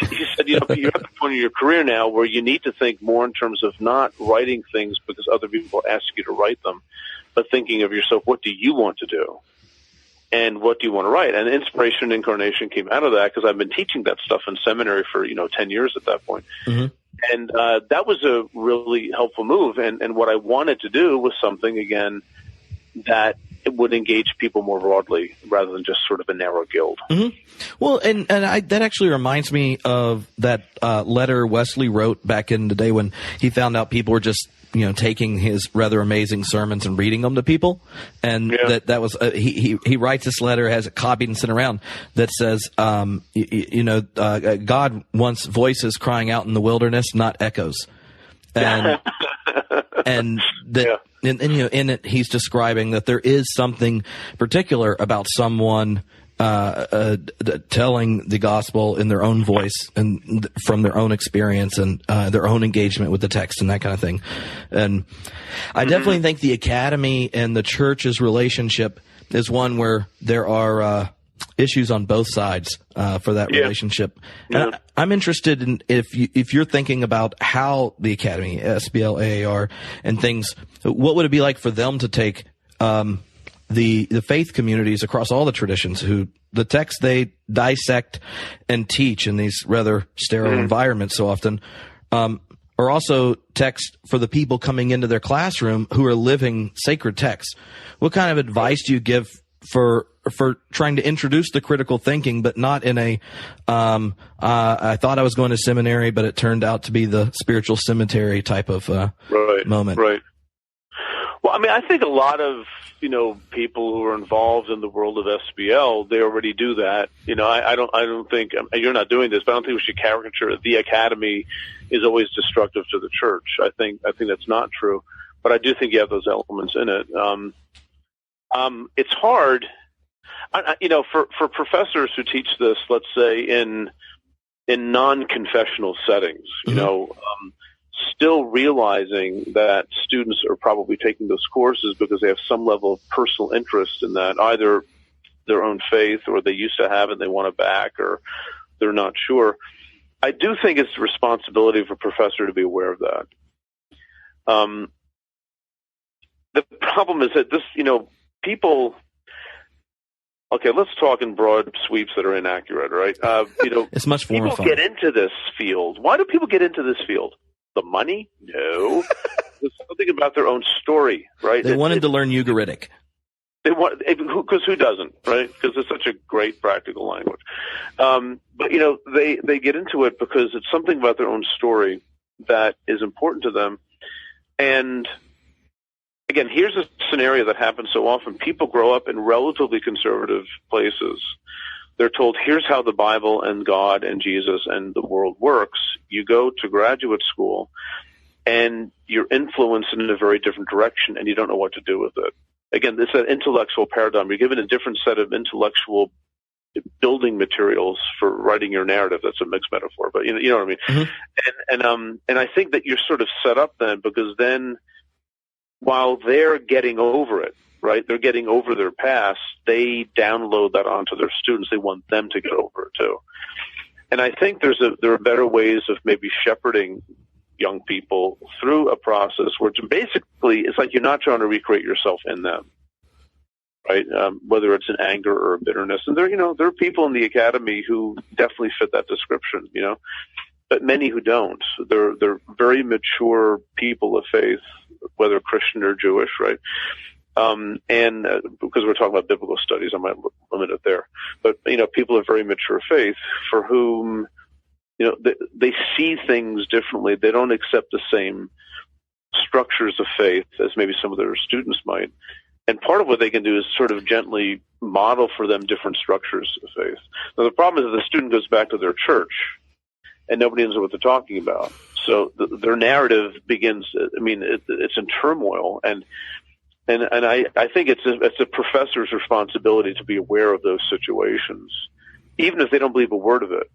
he said, you're at the point of your career now where you need to think more in terms of not writing things because other people ask you to write them, but thinking of yourself, what do you want to do? And what do you want to write? And Inspiration and Incarnation came out of that because I've been teaching that stuff in seminary for, 10 years at that point. Mm-hmm. And that was a really helpful move. And what I wanted to do was something, again, that it would engage people more broadly rather than just sort of a narrow guild. Mm-hmm. Well, that actually reminds me of that letter Wesley wrote back in the day when he found out people were just taking his rather amazing sermons and reading them to people. And that was, he writes this letter, has it copied and sent around that says, God wants voices crying out in the wilderness, not echoes. And, and that, and in it, he's describing that there is something particular about someone, telling the gospel in their own voice and from their own experience and their own engagement with the text and that kind of thing. And I definitely think the academy and the church's relationship is one where there are issues on both sides for that relationship. And I'm interested in if you're thinking about how the academy, SBL, AAR, and things, what would it be like for them to take the faith communities across all the traditions who the text they dissect and teach in these rather sterile environments so often are also text for the people coming into their classroom who are living sacred texts. What kind of advice do you give for trying to introduce the critical thinking, but not in a I thought I was going to seminary, but it turned out to be the spiritual cemetery type of moment? Right. Well, I mean, I think a lot of people who are involved in the world of SBL, they already do that. I don't think you're not doing this, but I don't think we should caricature the academy is always destructive to the church. I think that's not true, but I do think you have those elements in it. It's hard, for professors who teach this, let's say in non-confessional settings, still realizing that students are probably taking those courses because they have some level of personal interest in that, either their own faith or they used to have it and they want it back or they're not sure. I do think it's the responsibility of a professor to be aware of that. The problem is that this, people, okay, let's talk in broad sweeps that are inaccurate, right? It's much more fun. People get into this field. Why do people get into this field? The money? No. There's something about their own story, right? They wanted to learn Ugaritic. Because who doesn't, right? Because it's such a great practical language. But they get into it because it's something about their own story that is important to them. And again, here's a scenario that happens so often. People grow up in relatively conservative places. They're told, here's how the Bible and God and Jesus and the world works. You go to graduate school, and you're influenced in a very different direction, and you don't know what to do with it. Again, it's an intellectual paradigm. You're given a different set of intellectual building materials for writing your narrative. That's a mixed metaphor, but you know what I mean? Mm-hmm. And I think that you're sort of set up then, because then while they're getting over it, right, they're getting over their past, they download that onto their students. They want them to get over it too. And I think there are better ways of maybe shepherding young people through a process where it's like you're not trying to recreate yourself in them, right? Whether it's an anger or a bitterness. And there are people in the academy who definitely fit that description, but many who don't. They're very mature people of faith, whether Christian or Jewish, right? And because we're talking about biblical studies, I might limit it there. But, people of very mature faith for whom, they see things differently. They don't accept the same structures of faith as maybe some of their students might. And part of what they can do is sort of gently model for them different structures of faith. Now, the problem is that the student goes back to their church and nobody knows what they're talking about. So their narrative begins. I mean, it's in turmoil, and I think it's a professor's responsibility to be aware of those situations, even if they don't believe a word of it.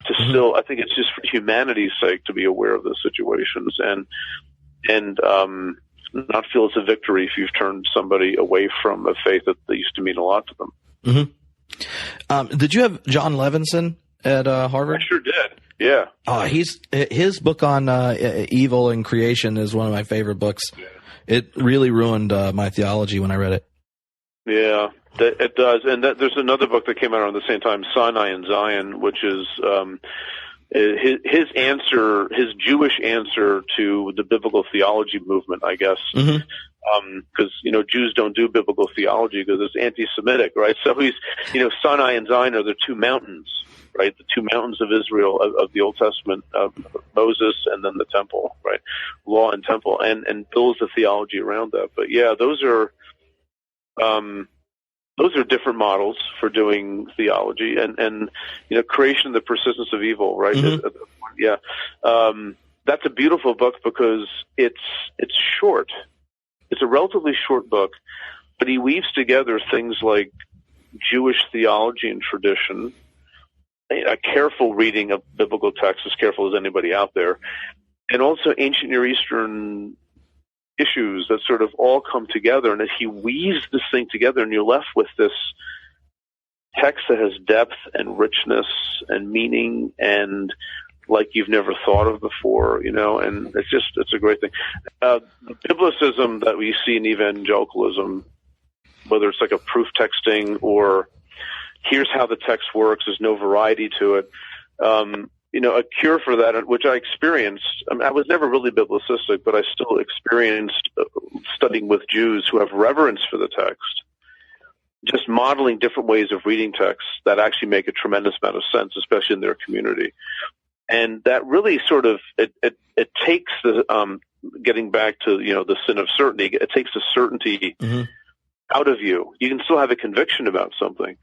To still, I think it's just for humanity's sake to be aware of those situations and not feel it's a victory if you've turned somebody away from a faith that used to mean a lot to them. Did you have John Levinson at Harvard? I sure did. Yeah. His book on evil and creation is one of my favorite books. Yeah. It really ruined my theology when I read it. Yeah, it does. And there's another book that came out around the same time, Sinai and Zion, which is his Jewish answer to the biblical theology movement, I guess. Because, Jews don't do biblical theology because it's anti-Semitic, right? So he's, Sinai and Zion are the two mountains, right? The two mountains of Israel, of the Old Testament, Moses and then the temple, right? Law and temple, and builds the theology around that. But yeah, those are different models for doing theology and creation, the persistence of evil, right? Yeah. That's a beautiful book because it's short. It's a relatively short book, but he weaves together things like Jewish theology and tradition, a careful reading of biblical texts, as careful as anybody out there, and also ancient Near Eastern issues that sort of all come together. And as he weaves this thing together, and you're left with this text that has depth and richness and meaning and like you've never thought of before, and it's a great thing. The biblicism that we see in evangelicalism, whether it's like a proof texting or here's how the text works, there's no variety to it. A cure for that, which I experienced. I was never really biblicistic, but I still experienced studying with Jews who have reverence for the text, just modeling different ways of reading texts that actually make a tremendous amount of sense, especially in their community. And that really sort of it takes the getting back to the sin of certainty. It takes the certainty out of you. You can still have a conviction about something,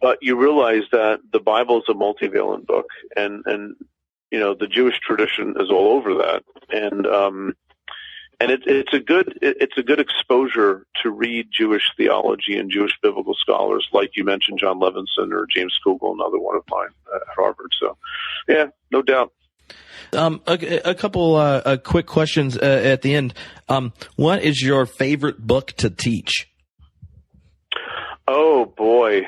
but you realize that the Bible is a multivalent book, and the Jewish tradition is all over that, and it's a good exposure to read Jewish theology and Jewish biblical scholars, like you mentioned, John Levinson or James Kugel, another one of mine at Harvard. So, yeah, no doubt. A couple quick questions at the end. What is your favorite book to teach? Oh boy,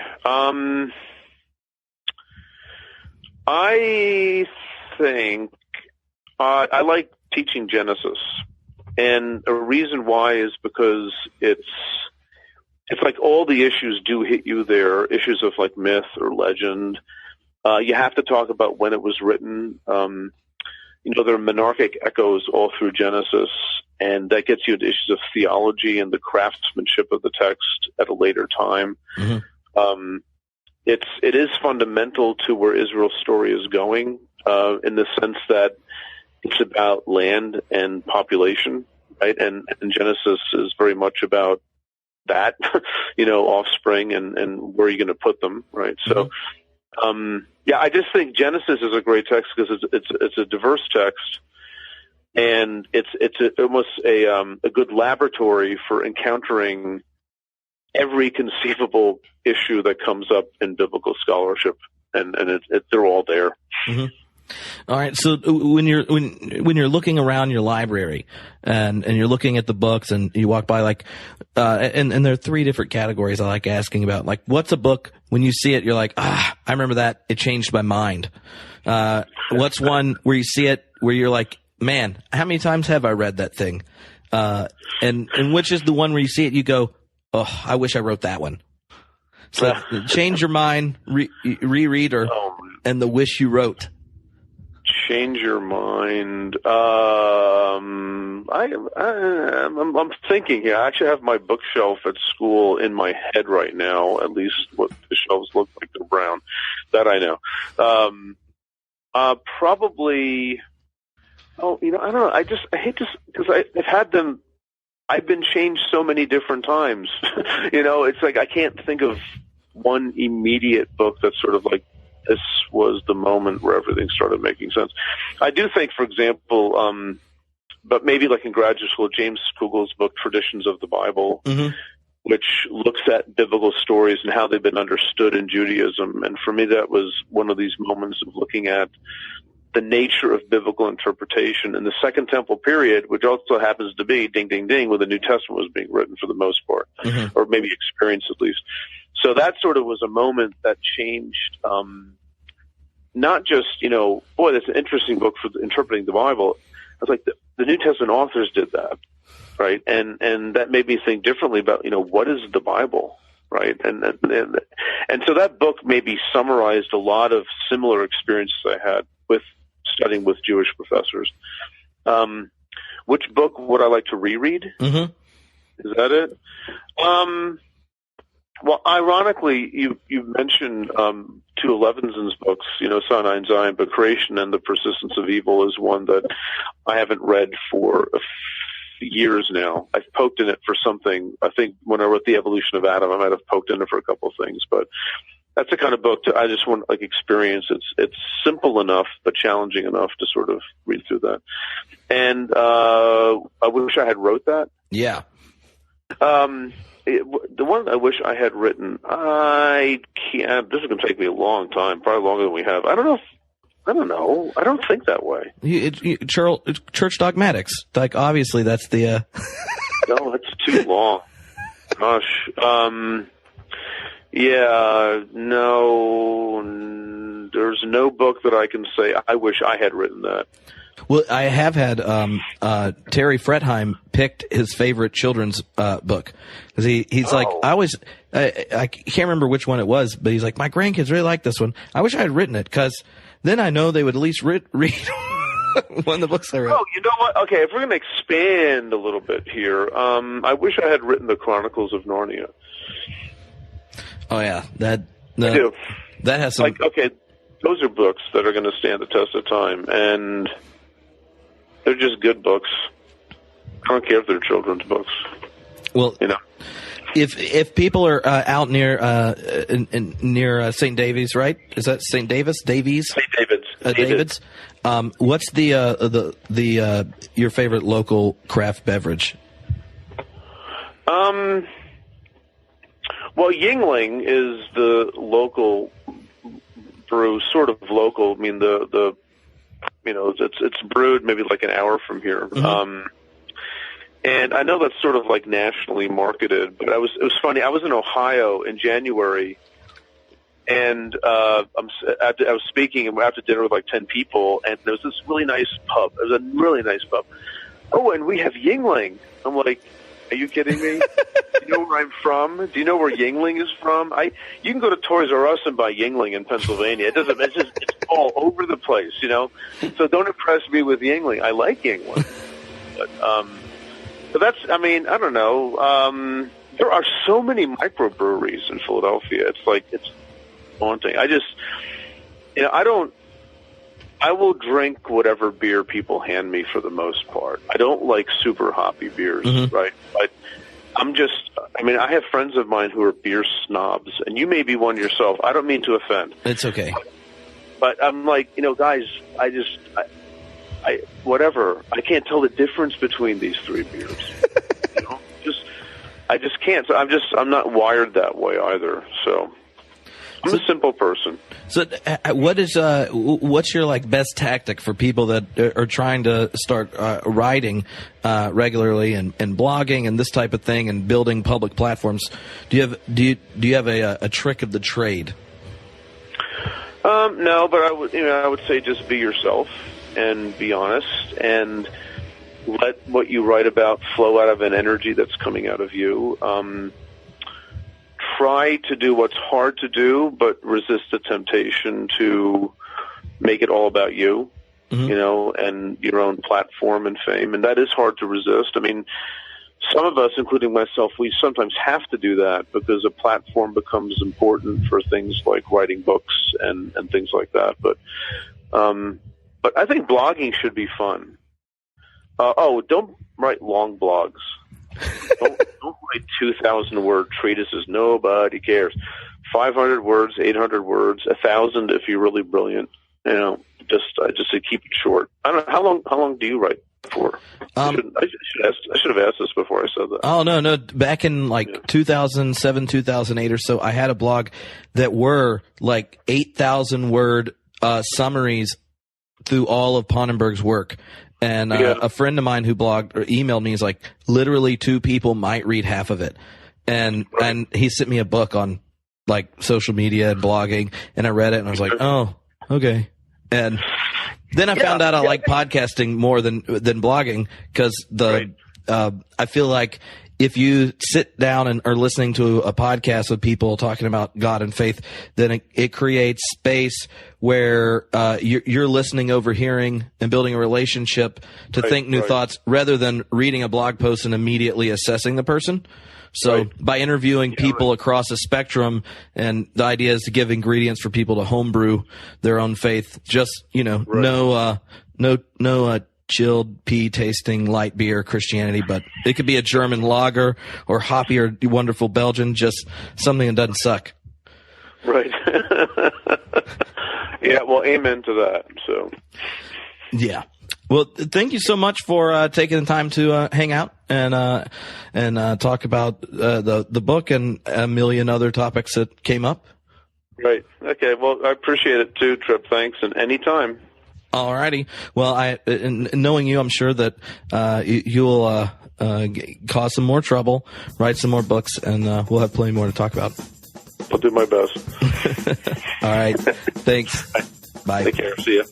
I think I like teaching Genesis. And a reason why is because it's like all the issues do hit you there, issues of like myth or legend. You have to talk about when it was written. There are monarchic echoes all through Genesis, and that gets you into issues of theology and the craftsmanship of the text at a later time. It is fundamental to where Israel's story is going, in the sense that it's about land and population, right? And Genesis is very much about that, offspring and where you're going to put them, right? So, I just think Genesis is a great text because it's a diverse text, and it's almost a good laboratory for encountering every conceivable issue that comes up in biblical scholarship, and they're all there. All right. So when you're looking around your library and you're looking at the books and you walk by and there are three different categories I like asking about. Like, what's a book when you see it, you're like, I remember that. It changed my mind. What's one where you see it where you're like, man, how many times have I read that thing? And which is the one where you see it, you go, oh, I wish I wrote that one. So change your mind, reread, and the wish you wrote. Change your mind. I'm thinking here. I actually have my bookshelf at school in my head right now. At least what the shelves look like. They're brown. That I know. Probably. Oh, I don't know. I hate to, because I've had them. I've been changed so many different times. It's like I can't think of one immediate book that's sort of like this was the moment where everything started making sense. I do think, for example, but maybe like in graduate school, James Kugel's book, Traditions of the Bible, which looks at biblical stories and how they've been understood in Judaism. And for me, that was one of these moments of looking at the nature of biblical interpretation in the Second Temple period, which also happens to be, ding, ding, ding, when the New Testament was being written for the most part, or maybe experienced at least. So that sort of was a moment that changed, not just, boy, that's an interesting book for interpreting the Bible. I was like, the New Testament authors did that, right? And that made me think differently about, what is the Bible, right? And so that book maybe summarized a lot of similar experiences I had with studying with Jewish professors. Which book would I like to reread? Is that it? Well, ironically, you mentioned two of Levinson's books, Sinai and Zion, but Creation and the Persistence of Evil is one that I haven't read for years now. I've poked in it for something. I think when I wrote The Evolution of Adam, I might have poked in it for a couple of things, but that's the kind of book I just want to experience. It's simple enough, but challenging enough to sort of read through that. And I wish I had wrote that. Yeah. The one I wish I had written, I can't. This is going to take me a long time, probably longer than we have. I don't know. I don't think that way. Church dogmatics. Like, obviously, that's the. No, it's too long. Gosh. Yeah. No. There's no book that I can say I wish I had written that. Well, I have had Terry Fretheim picked his favorite children's book because he's like, I can't remember which one it was, but he's like, my grandkids really like this one. I wish I had written it because then I know they would at least read one of the books I read. Oh, you know what? Okay, if we're going to expand a little bit here, I wish I had written the Chronicles of Narnia. Oh yeah, that has some. Okay, those are books that are going to stand the test of time, and they're just good books. I don't care if they're children's books. Well, if people are out near near St. Davies, right? Is that St. Davis? Davies? St. David's. David's. What's the your favorite local craft beverage? Well, Yingling is the local brew, sort of local. I mean, it's brewed maybe like an hour from here. And I know that's sort of like nationally marketed, but it was funny. I was in Ohio in January, and I was speaking, and we're out to dinner with like 10 people, and there was this really nice pub. It was a really nice pub. Oh, and we have Yingling. I'm like, are you kidding me? Do you know where I'm from? Do you know where Yingling is from? You can go to Toys R Us and buy Yingling in Pennsylvania. It's all over the place, So don't impress me with Yingling. I like Yingling. But that's, I don't know. There are so many microbreweries in Philadelphia. It's daunting. I will drink whatever beer people hand me for the most part. I don't like super hoppy beers, right? But I have friends of mine who are beer snobs, and you may be one yourself. I don't mean to offend. It's okay. But I'm like, guys, whatever. I can't tell the difference between these three beers. I just can't. So I'm not wired that way either. So I'm a simple person. So, what's your best tactic for people that are trying to start writing regularly and blogging and this type of thing and building public platforms? Do you have a trick of the trade? No, but I would say just be yourself and be honest and let what you write about flow out of an energy that's coming out of you. Try to do what's hard to do, but resist the temptation to make it all about you, and your own platform and fame. And that is hard to resist. Some of us, including myself, we sometimes have to do that because a platform becomes important for things like writing books and things like that. But I think blogging should be fun. Don't write long blogs. Don't write 2,000-word treatises. Nobody cares. 500 words, 800 words, 1,000 if you're really brilliant. I just say keep it short. I don't know how long do you write for? I should have asked this before I said that. Oh no! Back in 2007, 2008 or so, I had a blog that were 8,000 word summaries through all of Pannenberg's work. And a friend of mine who blogged or emailed me is literally 2 people might read half of it. And he sent me a book on social media and blogging, and I read it and I was like, oh, okay. And then I found out I like podcasting more than blogging, because I feel like if you sit down and are listening to a podcast with people talking about God and faith, then it creates space where you're listening, overhearing, and building a relationship to think new thoughts, rather than reading a blog post and immediately assessing the person. So by interviewing people across a spectrum, and the idea is to give ingredients for people to homebrew their own faith. Just, no chilled pea tasting light beer Christianity, but it could be a German lager or hoppy or wonderful Belgian, just something that doesn't suck. Right. Yeah. Well, amen to that. So. Yeah. Well, thank you so much for taking the time to hang out and talk about the book and a million other topics that came up. Right. Okay. Well, I appreciate it too, Trip. Thanks, and anytime. All righty. Well, knowing you, I'm sure that you'll cause some more trouble, write some more books, and we'll have plenty more to talk about. I'll do my best. All right. Thanks. Bye. Take care. See ya.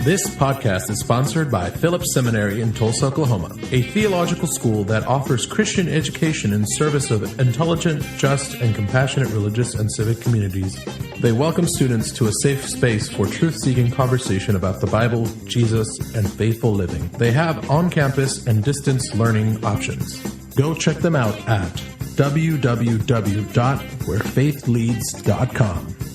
This podcast is sponsored by Phillips Seminary in Tulsa, Oklahoma, a theological school that offers Christian education in service of intelligent, just, and compassionate religious and civic communities. They welcome students to a safe space for truth-seeking conversation about the Bible, Jesus, and faithful living. They have on-campus and distance learning options. Go check them out at www.wherefaithleads.com.